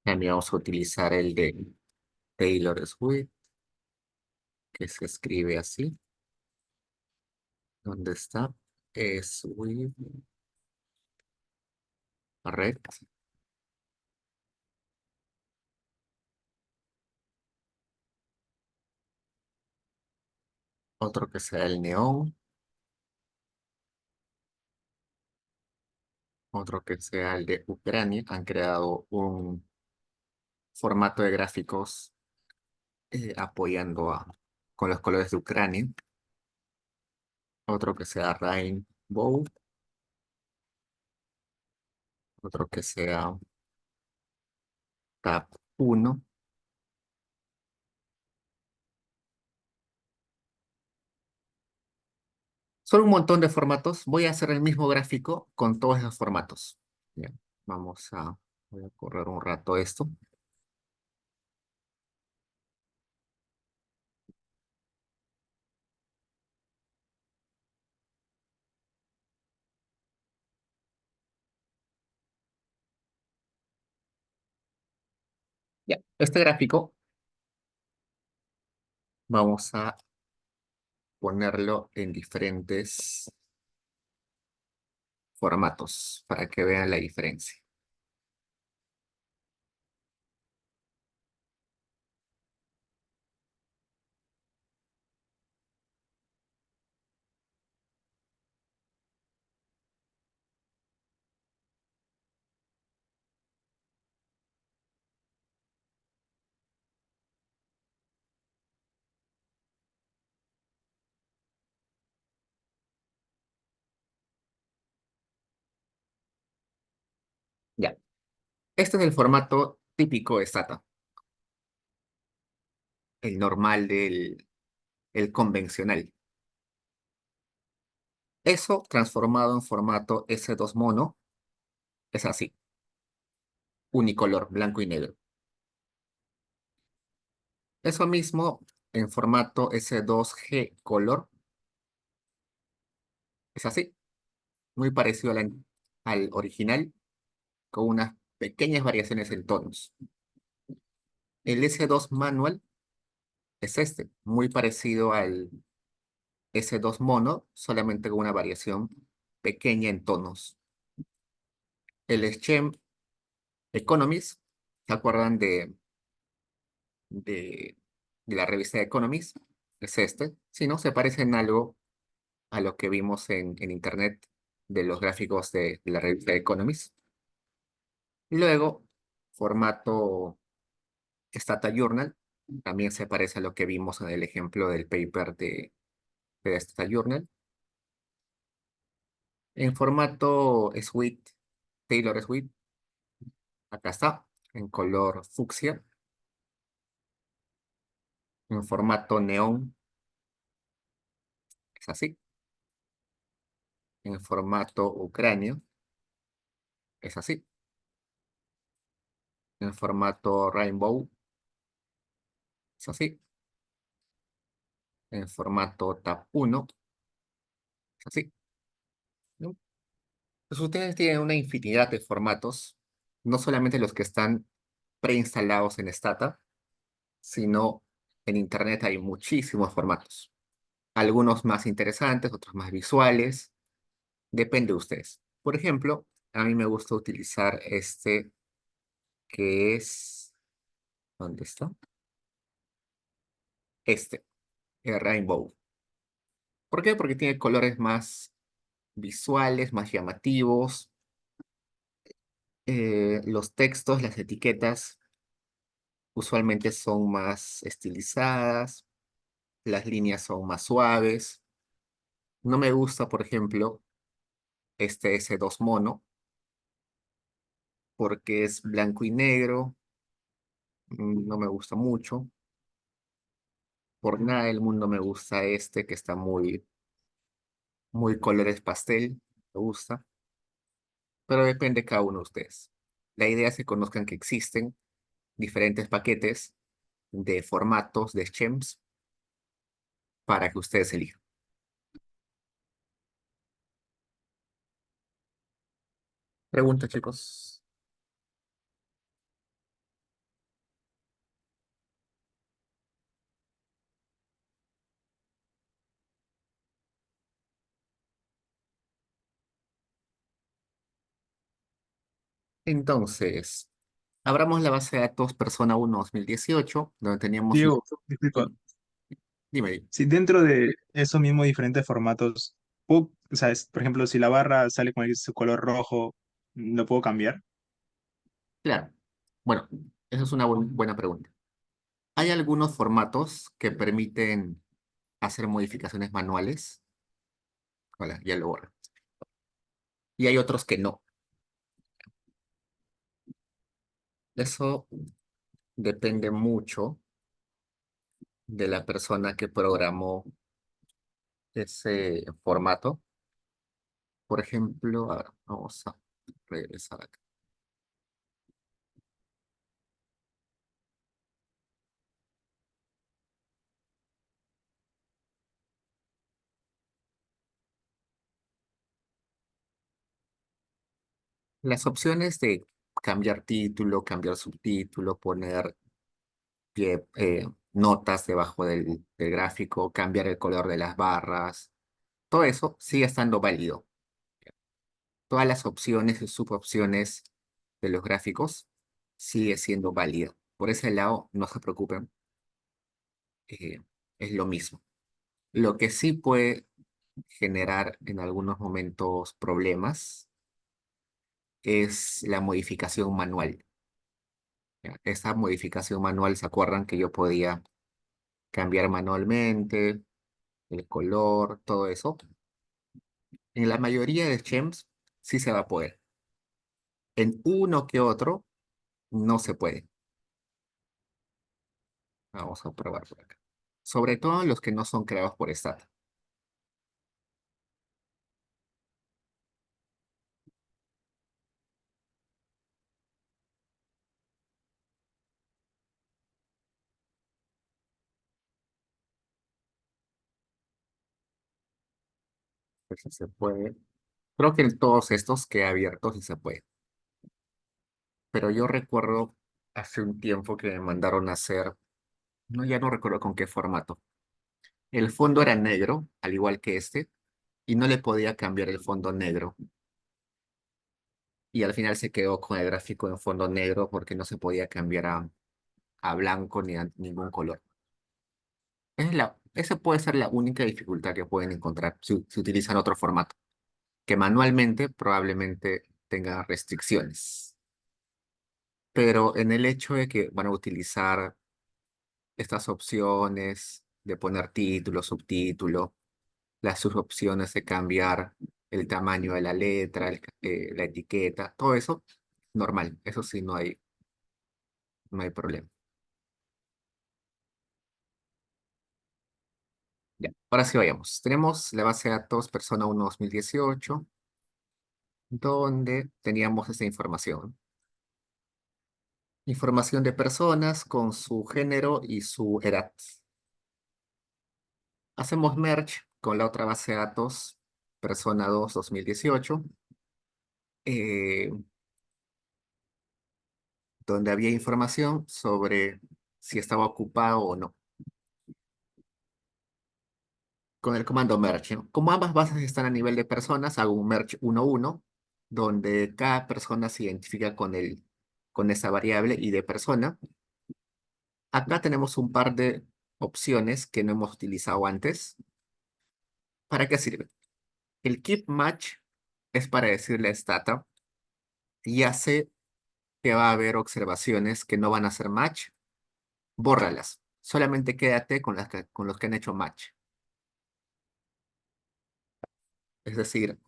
También vamos a utilizar el de Taylor Swift, que se escribe así. ¿Dónde está? Swift. Red. Otro que sea el neón. Otro que sea el de Ucrania. Han creado un formato de gráficos apoyando con los colores de Ucrania. Otro que sea Rainbow. Otro que sea Tab 1. Son un montón de formatos. Voy a hacer el mismo gráfico con todos esos formatos. Bien, voy a correr un rato esto. Ya, este gráfico vamos a ponerlo en diferentes formatos para que vean la diferencia. Ya, este es el formato típico de SATA, el normal el convencional. Eso transformado en formato S2 mono es así, unicolor, blanco y negro. Eso mismo en formato S2G color es así, muy parecido al original, con unas pequeñas variaciones en tonos. El S2 manual es este, muy parecido al S2 mono, solamente con una variación pequeña en tonos. El Schem Economist, ¿se acuerdan de, de la revista Economist? Es este. Si no, se parece en algo a lo que vimos en internet de los gráficos de la revista Economist. Y luego, formato Stata Journal, también se parece a lo que vimos en el ejemplo del paper de Stata Journal, en formato Sweet, Taylor Swift, acá está, en color fucsia, en formato neón, es así, en formato ucranio, es así, en formato rainbow, es así, en formato tab 1, es así, ¿no? Pues ustedes tienen una infinidad de formatos, no solamente los que están preinstalados en Stata, sino en Internet hay muchísimos formatos. Algunos más interesantes, otros más visuales, depende de ustedes. Por ejemplo, a mí me gusta utilizar este que es, ¿dónde está? Este, el Rainbow. ¿Por qué? Porque tiene colores más visuales, más llamativos. Los textos, las etiquetas usualmente son más estilizadas, las líneas son más suaves. No me gusta, por ejemplo, este S2 mono, porque es blanco y negro, no me gusta mucho. Por nada del mundo me gusta este que está muy colores pastel, me gusta, pero depende de cada uno de ustedes. La idea es que conozcan que existen diferentes paquetes de formatos de Shems para que ustedes elijan. Pregunta, chicos. Entonces, abramos la base de datos Persona 1 2018, donde teníamos... Diego, disculpa, Dime, dime. si dentro de esos mismos diferentes formatos, o sea, por ejemplo, si la barra sale con su color rojo, ¿lo puedo cambiar? Claro. Bueno, esa es una buena pregunta. Hay algunos formatos que permiten hacer modificaciones manuales. Hola, ya lo borro. Y hay otros que no. Eso depende mucho de la persona que programó ese formato. Por ejemplo, a ver, vamos a regresar acá. Las opciones de cambiar título, cambiar subtítulo, poner notas debajo del gráfico, cambiar el color de las barras, todo eso sigue estando válido. Todas las opciones y subopciones de los gráficos sigue siendo válido. Por ese lado, no se preocupen, eh, es lo mismo. Lo que sí puede generar en algunos momentos problemas es la modificación manual. ¿Ya? Esa modificación manual, ¿se acuerdan que yo podía cambiar manualmente el color, todo eso? En la mayoría de Shems sí se va a poder. En uno que otro no se puede. Vamos a probar por acá. Sobre todo los que no son creados por Stata. Pues sí se puede. Creo que en todos estos que he abierto sí se puede. Pero yo recuerdo hace un tiempo que me mandaron a hacer, no, ya no recuerdo con qué formato. El fondo era negro, al igual que este, y no le podía cambiar el fondo negro. Y al final se quedó con el gráfico en fondo negro porque no se podía cambiar a blanco ni a ningún color. Esa puede ser la única dificultad que pueden encontrar si utilizan otro formato, que manualmente probablemente tenga restricciones. Pero en el hecho de que van a utilizar estas opciones de poner título, subtítulo, las subopciones de cambiar el tamaño de la letra, la etiqueta, todo eso, normal. Eso sí, no hay problema. Ya, ahora sí vayamos. Tenemos la base de datos persona 1 2018, donde teníamos esta información. Información de personas con su género y su edad. Hacemos merge con la otra base de datos, persona 2 2018, eh, donde había información sobre si estaba ocupado o no. Con el comando merge, ¿no? Como ambas bases están a nivel de personas, hago un merge 1-1, donde cada persona se identifica con esa variable y de persona. Acá tenemos un par de opciones que no hemos utilizado antes. ¿Para qué sirve? El keep match es para decirle a Stata, ya sé que va a haber observaciones que no van a hacer match, bórralas. Solamente quédate con los que han hecho match. Es decir,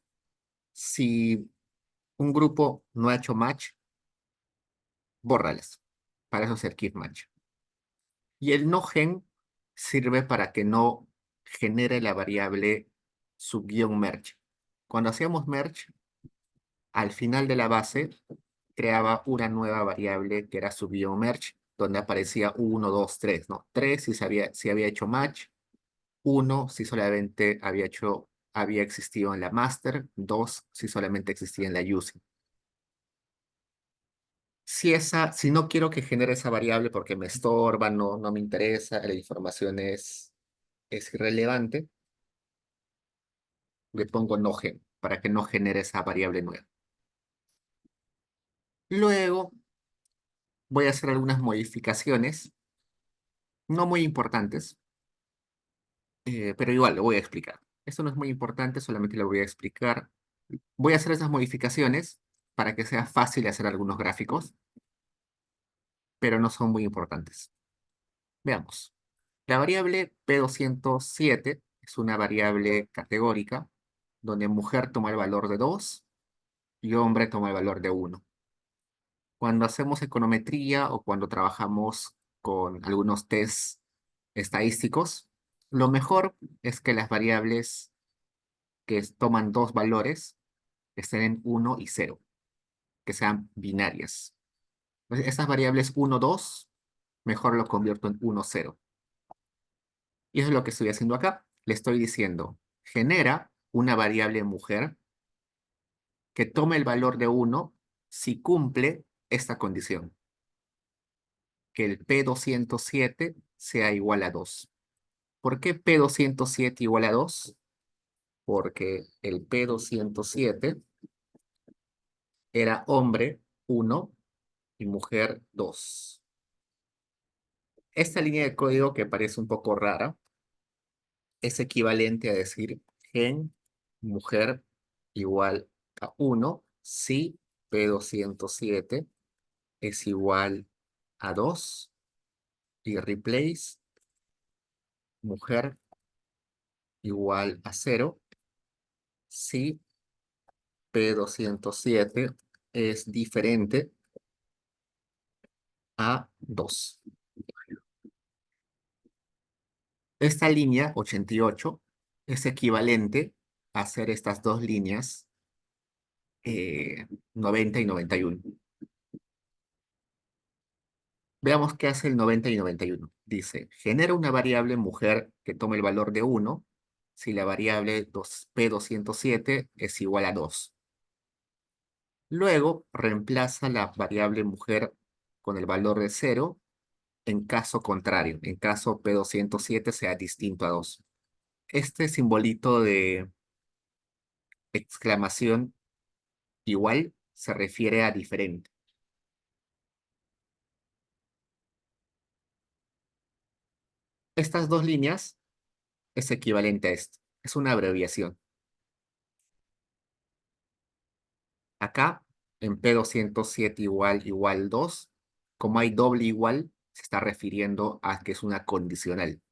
si un grupo no ha hecho match, bórralas. Para eso es el keep match. Y el no gen sirve para que no genere la variable subguión merge. Cuando hacíamos merge, al final de la base creaba una nueva variable que era subguión merge, donde aparecía 1, 2, 3, ¿no? 3 si había hecho match, 1 si solamente había existido en la master, 2 si solamente existía en la user. Si no quiero que genere esa variable porque me estorba, no me interesa, la información es irrelevante, le pongo no gen para que no genere esa variable nueva. Luego voy a hacer algunas modificaciones, no muy importantes, pero igual lo voy a explicar. Esto no es muy importante, solamente lo voy a explicar. Voy a hacer esas modificaciones para que sea fácil hacer algunos gráficos, pero no son muy importantes. Veamos. La variable P207 es una variable categórica donde mujer toma el valor de 2 y hombre toma el valor de 1. Cuando hacemos econometría o cuando trabajamos con algunos tests estadísticos, lo mejor es que las variables que toman dos valores estén en 1 y 0, que sean binarias. Entonces, esas variables 1, 2, mejor lo convierto en 1, 0. Y eso es lo que estoy haciendo acá. Le estoy diciendo, genera una variable mujer que tome el valor de 1 si cumple esta condición, que el P207 sea igual a 2. ¿Por qué P207 igual a 2? Porque el P207 era hombre 1 y mujer 2. Esta línea de código que parece un poco rara es equivalente a decir gen mujer igual a 1 si P207 es igual a 2 y replace mujer igual a 0 si P207 es diferente a 2. Esta línea 88 es equivalente a hacer estas dos líneas 90 y 91. Veamos qué hace el 90 y 91. Dice, genera una variable mujer que tome el valor de 1 si la variable P207 es igual a 2. Luego, reemplaza la variable mujer con el valor de 0 en caso contrario, en caso P207 sea distinto a 2. Este simbolito de exclamación igual se refiere a diferente. Estas dos líneas es equivalente a esto. Es una abreviación. Acá, en P207 igual 2, como hay doble igual, se está refiriendo a que es una condicional.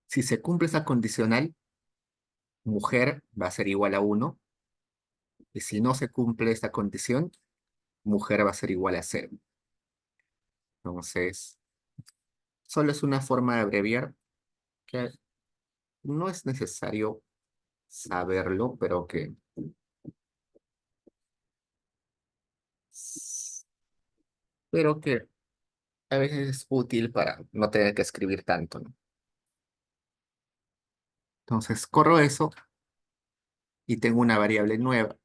Si se cumple esa condicional, mujer va a ser igual a uno, y si no se cumple esta condición, mujer va a ser igual a cero. Entonces, solo es una forma de abreviar que no es necesario saberlo, pero que a veces es útil para no tener que escribir tanto, ¿no? Entonces, corro eso y tengo una variable nueva,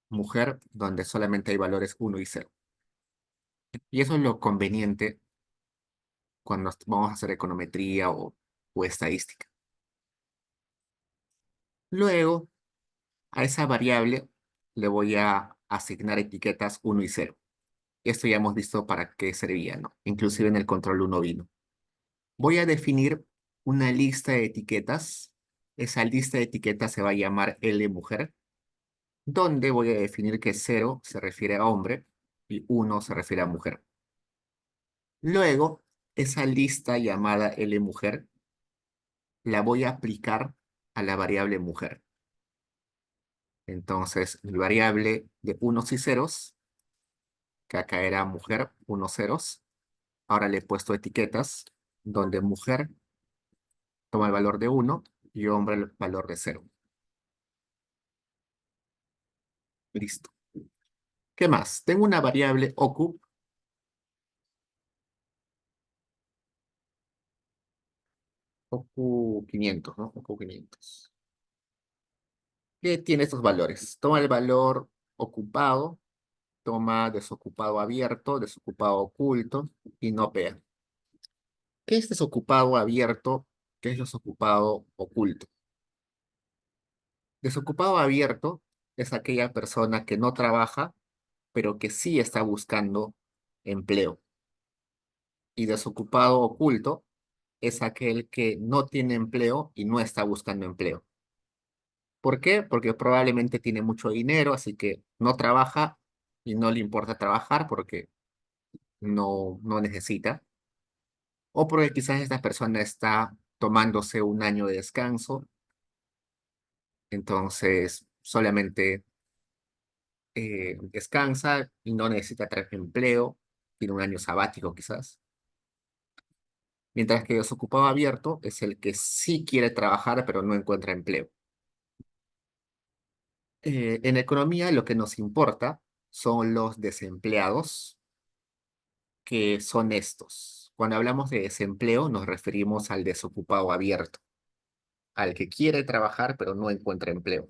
mujer, donde solamente hay valores uno y cero. Y eso es lo conveniente cuando vamos a hacer econometría o estadística. Luego, a esa variable le voy a asignar etiquetas uno y cero. Esto ya hemos visto para qué servía, ¿no? Inclusive en el control uno vino. Voy a definir una lista de etiquetas. Esa lista de etiquetas se va a llamar L mujer, donde voy a definir que cero se refiere a hombre y uno se refiere a mujer. Luego, esa lista llamada L mujer la voy a aplicar a la variable mujer. Entonces, mi variable de unos y ceros, que acá era mujer, unos ceros, ahora le he puesto etiquetas donde mujer toma el valor de uno y hombre el valor de cero. Listo. ¿Qué más? Tengo una variable ocup, ocup 500, ¿no? Ocup 500. Que tiene estos valores. Toma el valor ocupado, toma desocupado abierto, desocupado oculto y no pea. ¿Qué es desocupado abierto? ¿Qué es desocupado oculto? Desocupado abierto es aquella persona que no trabaja, pero que sí está buscando empleo. Y desocupado oculto es aquel que no tiene empleo y no está buscando empleo. ¿Por qué? Porque probablemente tiene mucho dinero, así que no trabaja y no le importa trabajar porque no necesita. O porque quizás esta persona está tomándose un año de descanso, entonces solamente descansa y no necesita tener empleo, tiene un año sabático quizás. Mientras que desocupado abierto es el que sí quiere trabajar pero no encuentra empleo. En economía lo que nos importa son los desempleados, que son estos. Cuando hablamos de desempleo nos referimos al desocupado abierto, al que quiere trabajar pero no encuentra empleo.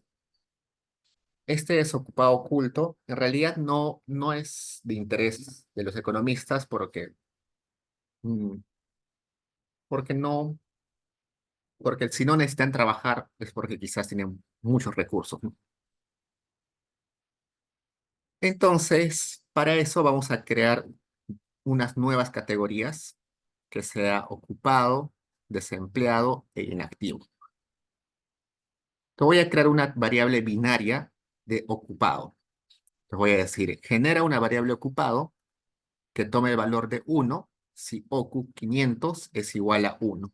Este desocupado oculto en realidad no es de interés de los economistas mm, porque no, porque si no necesitan trabajar es porque quizás tienen muchos recursos, ¿no? Entonces, para eso vamos a crear unas nuevas categorías que sea ocupado, desempleado e inactivo. Te voy a crear una variable binaria de ocupado. Te voy a decir, genera una variable ocupado que tome el valor de uno si ocup 500 es igual a uno.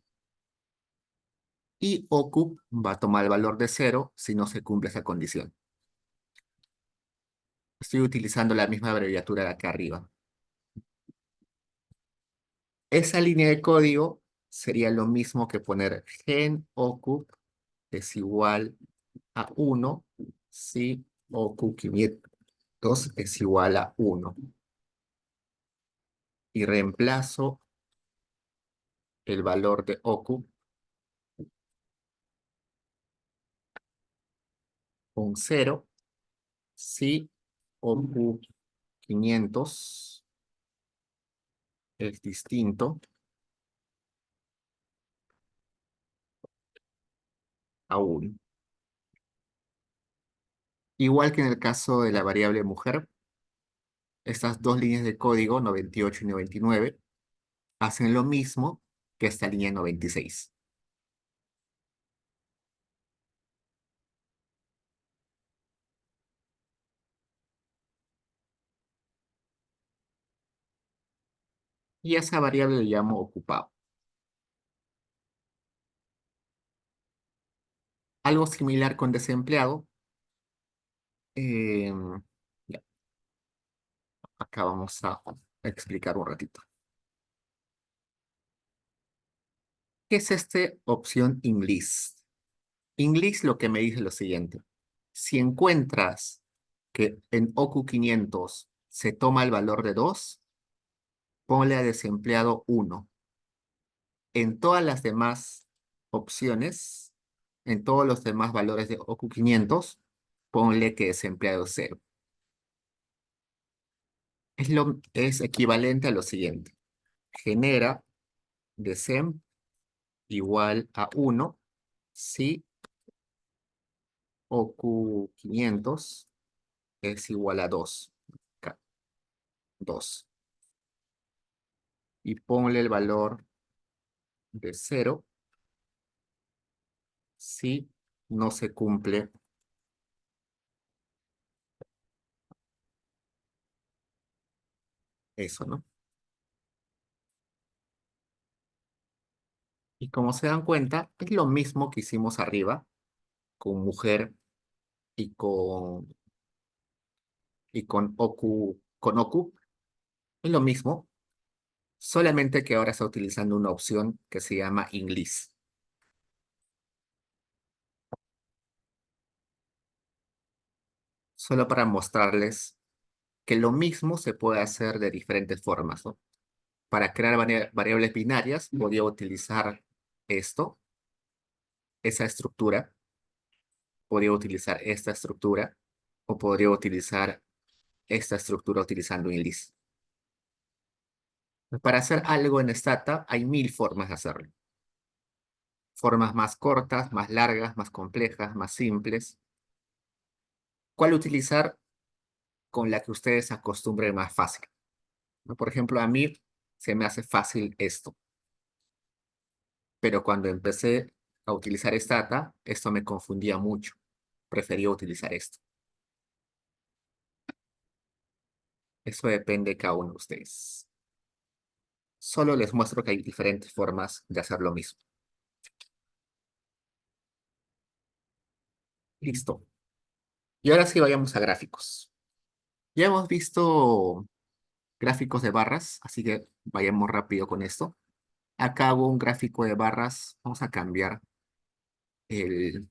Y ocup va a tomar el valor de cero si no se cumple esa condición. Estoy utilizando la misma abreviatura de acá arriba. Esa línea de código sería lo mismo que poner gen ocup es igual a uno si ocup 500 es igual a uno. Y reemplazo el valor de ocup con cero si ocup 500 es distinto a 1. Igual que en el caso de la variable mujer, estas dos líneas de código, 98 y 99, hacen lo mismo que esta línea 96. Y esa variable le llamo ocupado. Algo similar con desempleado. em, ya, acá vamos a explicar un ratito. ¿Qué es este opción English? English lo que me dice es lo siguiente. Si encuentras que en OQ 500 se toma el valor de 2, ponle a desempleado 1. En todas las demás opciones, en todos los demás valores de OQ 500, ponle que desempleado es 0. Es equivalente a lo siguiente. Genera desem igual a 1 si OQ 500 es igual a 2. Acá, 2. Y ponle el valor de 0 si no se cumple eso, ¿no? Y como se dan cuenta, es lo mismo que hicimos arriba con mujer y con Oku. Es lo mismo, solamente que ahora está utilizando una opción que se llama English. Solo para mostrarles que lo mismo se puede hacer de diferentes formas, ¿no? Para crear variables binarias, podría utilizar esto, esa estructura, podría utilizar esta estructura, o podría utilizar esta estructura utilizando English. Para hacer algo en Stata hay 1000 formas de hacerlo. Formas más cortas, más largas, más complejas, más simples. ¿Cuál utilizar? Con la que ustedes se acostumbren más fácil, ¿no? Por ejemplo, a mí se me hace fácil esto, pero cuando empecé a utilizar Stata, esto me confundía mucho. Prefería utilizar esto. Eso depende de cada uno de ustedes. Solo les muestro que hay diferentes formas de hacer lo mismo. Listo. Y ahora sí vayamos a gráficos. Ya hemos visto gráficos de barras, así que vayamos rápido con esto. Acá hago un gráfico de barras. Vamos a cambiar el,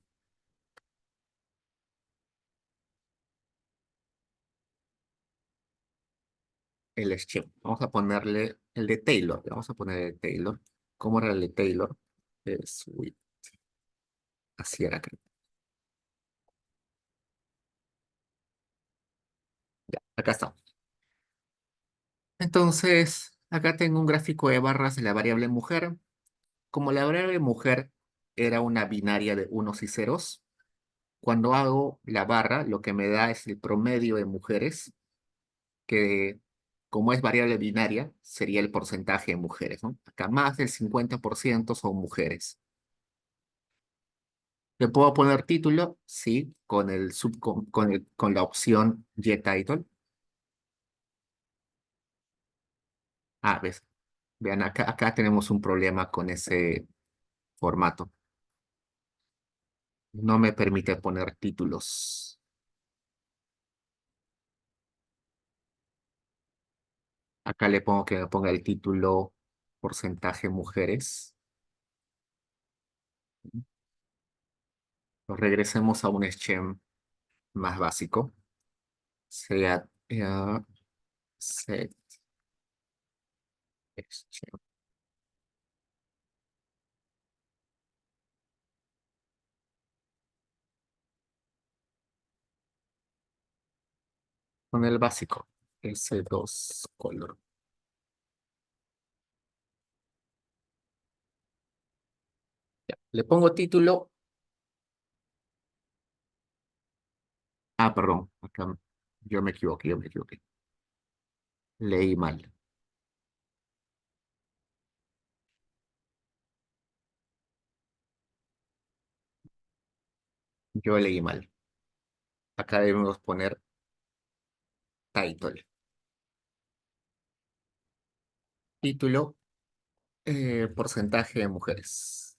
el schema. Vamos a ponerle el de Taylor. Vamos a poner el de Taylor. ¿Cómo era el de Taylor? Uy, así era, creo. Ya, acá está. Entonces, acá tengo un gráfico de barras de la variable mujer. Como la variable mujer era una binaria de unos y ceros, cuando hago la barra, lo que me da es el promedio de mujeres, que como es variable binaria, sería el porcentaje de mujeres, ¿no? Acá más del 50% son mujeres. ¿Le puedo poner título? Sí, con con la opción Title. Ah, ves. Vean, acá tenemos un problema con ese formato. No me permite poner títulos. Acá le pongo que me ponga el título porcentaje mujeres. Regresemos a un schema más básico. Sería set schema. Con el básico. S2 color. Ya. Le pongo título. Ah, perdón. Acá yo me equivoqué. Leí mal. Yo leí mal. Acá debemos poner title. Título, porcentaje de mujeres.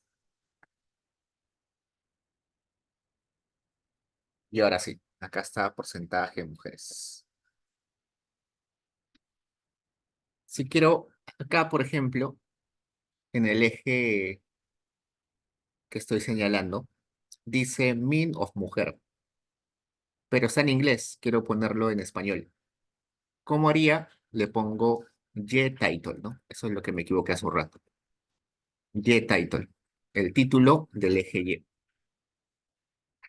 Y ahora sí, acá está porcentaje de mujeres. Si quiero, acá por ejemplo, en el eje que estoy señalando, dice mean of mujer, pero está en inglés, quiero ponerlo en español. ¿Cómo haría? Le pongo Y title, ¿no? Eso es lo que me equivoqué hace un rato. Y title, el título del eje Y.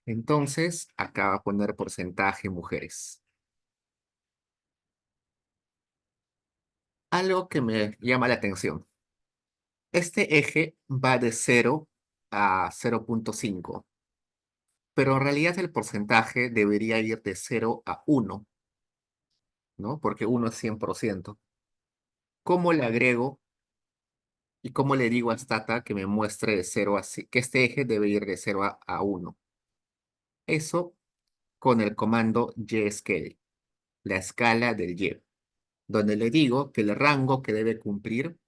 Entonces, acá va a poner porcentaje mujeres. Algo que me llama la atención. Este eje va de 0 a 0,5, pero en realidad el porcentaje debería ir de 0 a 1, ¿no? Porque 1 es 100%. ¿Cómo le agrego y cómo le digo a Stata que me muestre de 0 a que este eje debe ir de 0 a 1? Eso con el comando YScale, la escala del Y, donde le digo que el rango que debe cumplir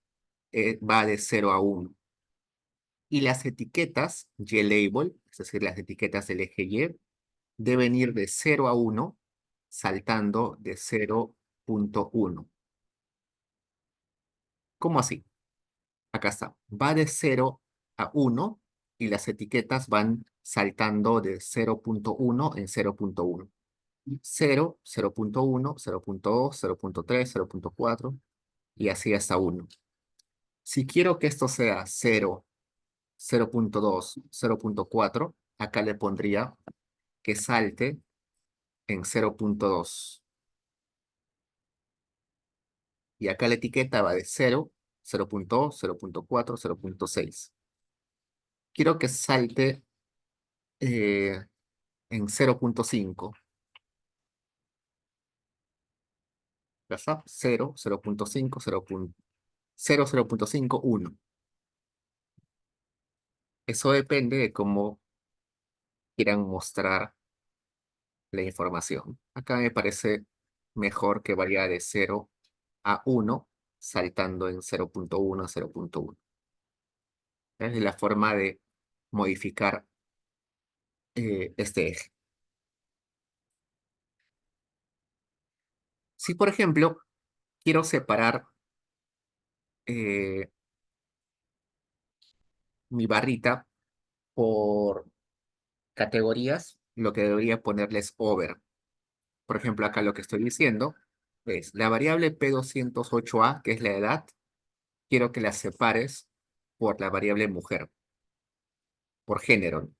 va de 0 a 1. Y las etiquetas YLabel, es decir, las etiquetas del eje Y, deben ir de 0 a 1, saltando de 0,1. ¿Cómo así? Acá está. Va de 0 a 1 y las etiquetas van saltando de 0,1 en 0,1. 0, 0,1, 0,2, 0,3, 0,4 y así hasta 1. Si quiero que esto sea 0, 0,2, 0,4, acá le pondría que salte en 0,2. Y acá la etiqueta va de 0, 0,2, 0,4, 0,6. Quiero que salte eh, en 0,5. ¿Ya está? 0, 0,5, 0, 0, 0,5, 1. Eso depende de cómo quieran mostrar la información. Acá me parece mejor que vaya de 0 a 1, saltando en 0,1 a 0,1. Es la forma de modificar este eje. Si, por ejemplo, quiero separar eh, mi barrita por categorías, lo que debería ponerles over. Por ejemplo, acá lo que estoy diciendo es la variable P208A, que es la edad, quiero que la separes por la variable mujer, por género.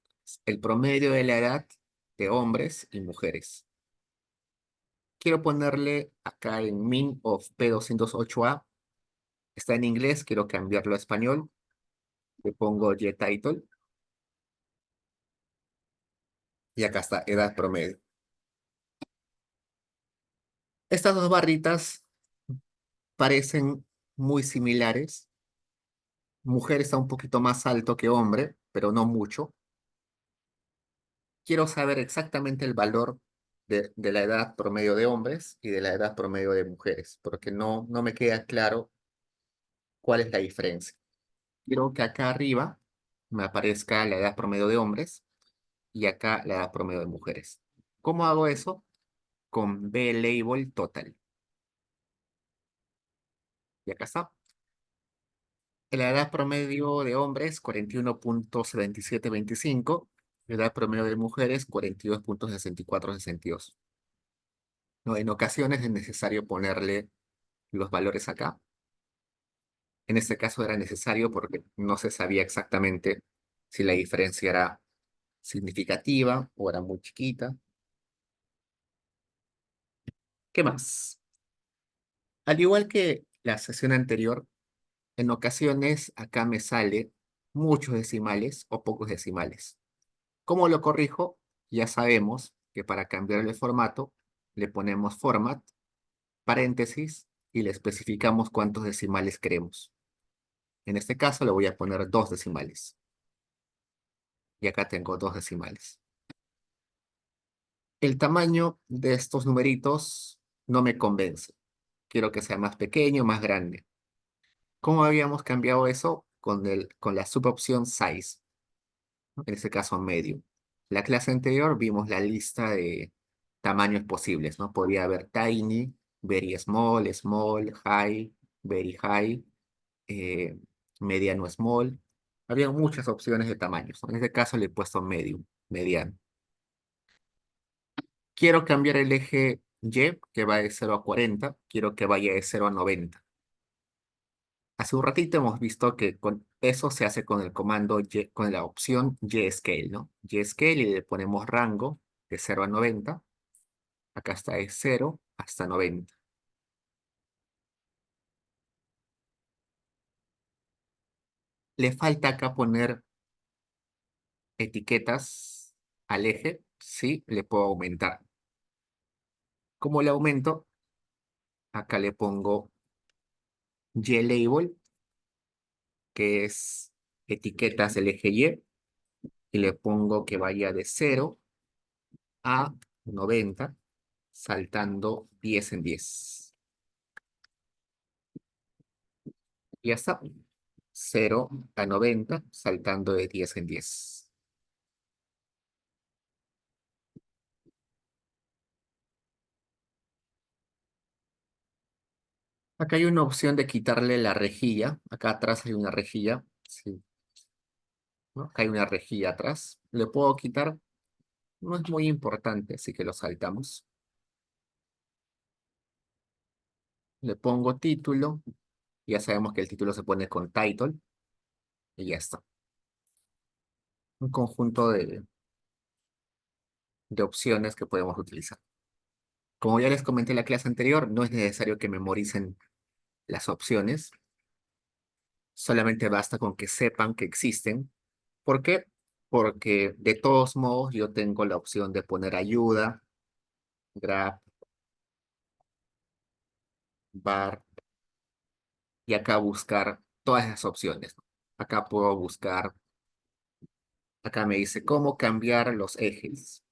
El promedio de la edad de hombres y mujeres. Quiero ponerle acá en min of P208A. Está en inglés, quiero cambiarlo a español. Le pongo YTitle y acá está, edad promedio. Estas dos barritas parecen muy similares. Mujer está un poquito más alto que hombre, pero no mucho. Quiero saber exactamente el valor de la edad promedio de hombres y de la edad promedio de mujeres, porque no me queda claro cuál es la diferencia. Quiero que acá arriba me aparezca la edad promedio de hombres y acá la edad promedio de mujeres. ¿Cómo hago eso? Con B-Label Total. Y acá está. La edad promedio de hombres, 41,7725. La edad promedio de mujeres, 42,6462. No, en ocasiones es necesario ponerle los valores acá. En este caso era necesario porque no se sabía exactamente si la diferencia era significativa o era muy chiquita. ¿Qué más? Al igual que la sesión anterior, en ocasiones acá me sale muchos decimales o pocos decimales. ¿Cómo lo corrijo? Ya sabemos que para cambiar el formato le ponemos format, paréntesis y le especificamos cuántos decimales queremos. En este caso le voy a poner 2 decimales. Y acá tengo 2 decimales. El tamaño de estos numeritos no me convence. Quiero que sea más pequeño, más grande. ¿Cómo habíamos cambiado eso? Con la subopción size, ¿no? En este caso medio. La clase anterior vimos la lista de tamaños posibles, ¿no? Podía haber tiny, very small, small, high, very high, eh, mediano small. Había muchas opciones de tamaños, ¿no? En este caso le he puesto medium, mediano. Quiero cambiar el eje Y, que va de 0 a 40. Quiero que vaya de 0 a 90. Hace un ratito hemos visto que con eso se hace con el comando Y, con la opción YScale, ¿no? YScale y le ponemos rango de 0 a 90. Acá está de 0 hasta 90. Le falta acá poner etiquetas al eje. Sí, le puedo aumentar. ¿Cómo le aumento? Acá le pongo YLabel, que es etiquetas del eje y le pongo que vaya de 0 a 90, saltando 10 en 10. Y ya está. 0 a 90, saltando de 10 en 10. Acá hay una opción de quitarle la rejilla. Acá atrás hay una rejilla. Sí, ¿no? Acá hay una rejilla atrás. Le puedo quitar. No es muy importante, así que lo saltamos. Le pongo título. Ya sabemos que el título se pone con title. Y ya está. Un conjunto de opciones que podemos utilizar. Como ya les comenté en la clase anterior, no es necesario que memoricen las opciones. Solamente basta con que sepan que existen. ¿Por qué? Porque de todos modos yo tengo la opción de poner ayuda, grab, bar, y acá buscar todas las opciones. Acá puedo buscar, acá me dice cómo cambiar los ejes.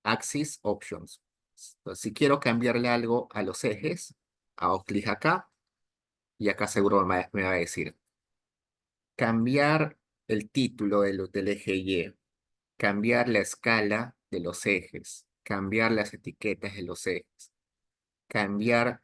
Axis Options. Entonces, si quiero cambiarle algo a los ejes, hago clic acá y acá seguro me va a decir cambiar el título del eje Y, cambiar la escala de los ejes, cambiar las etiquetas de los ejes, cambiar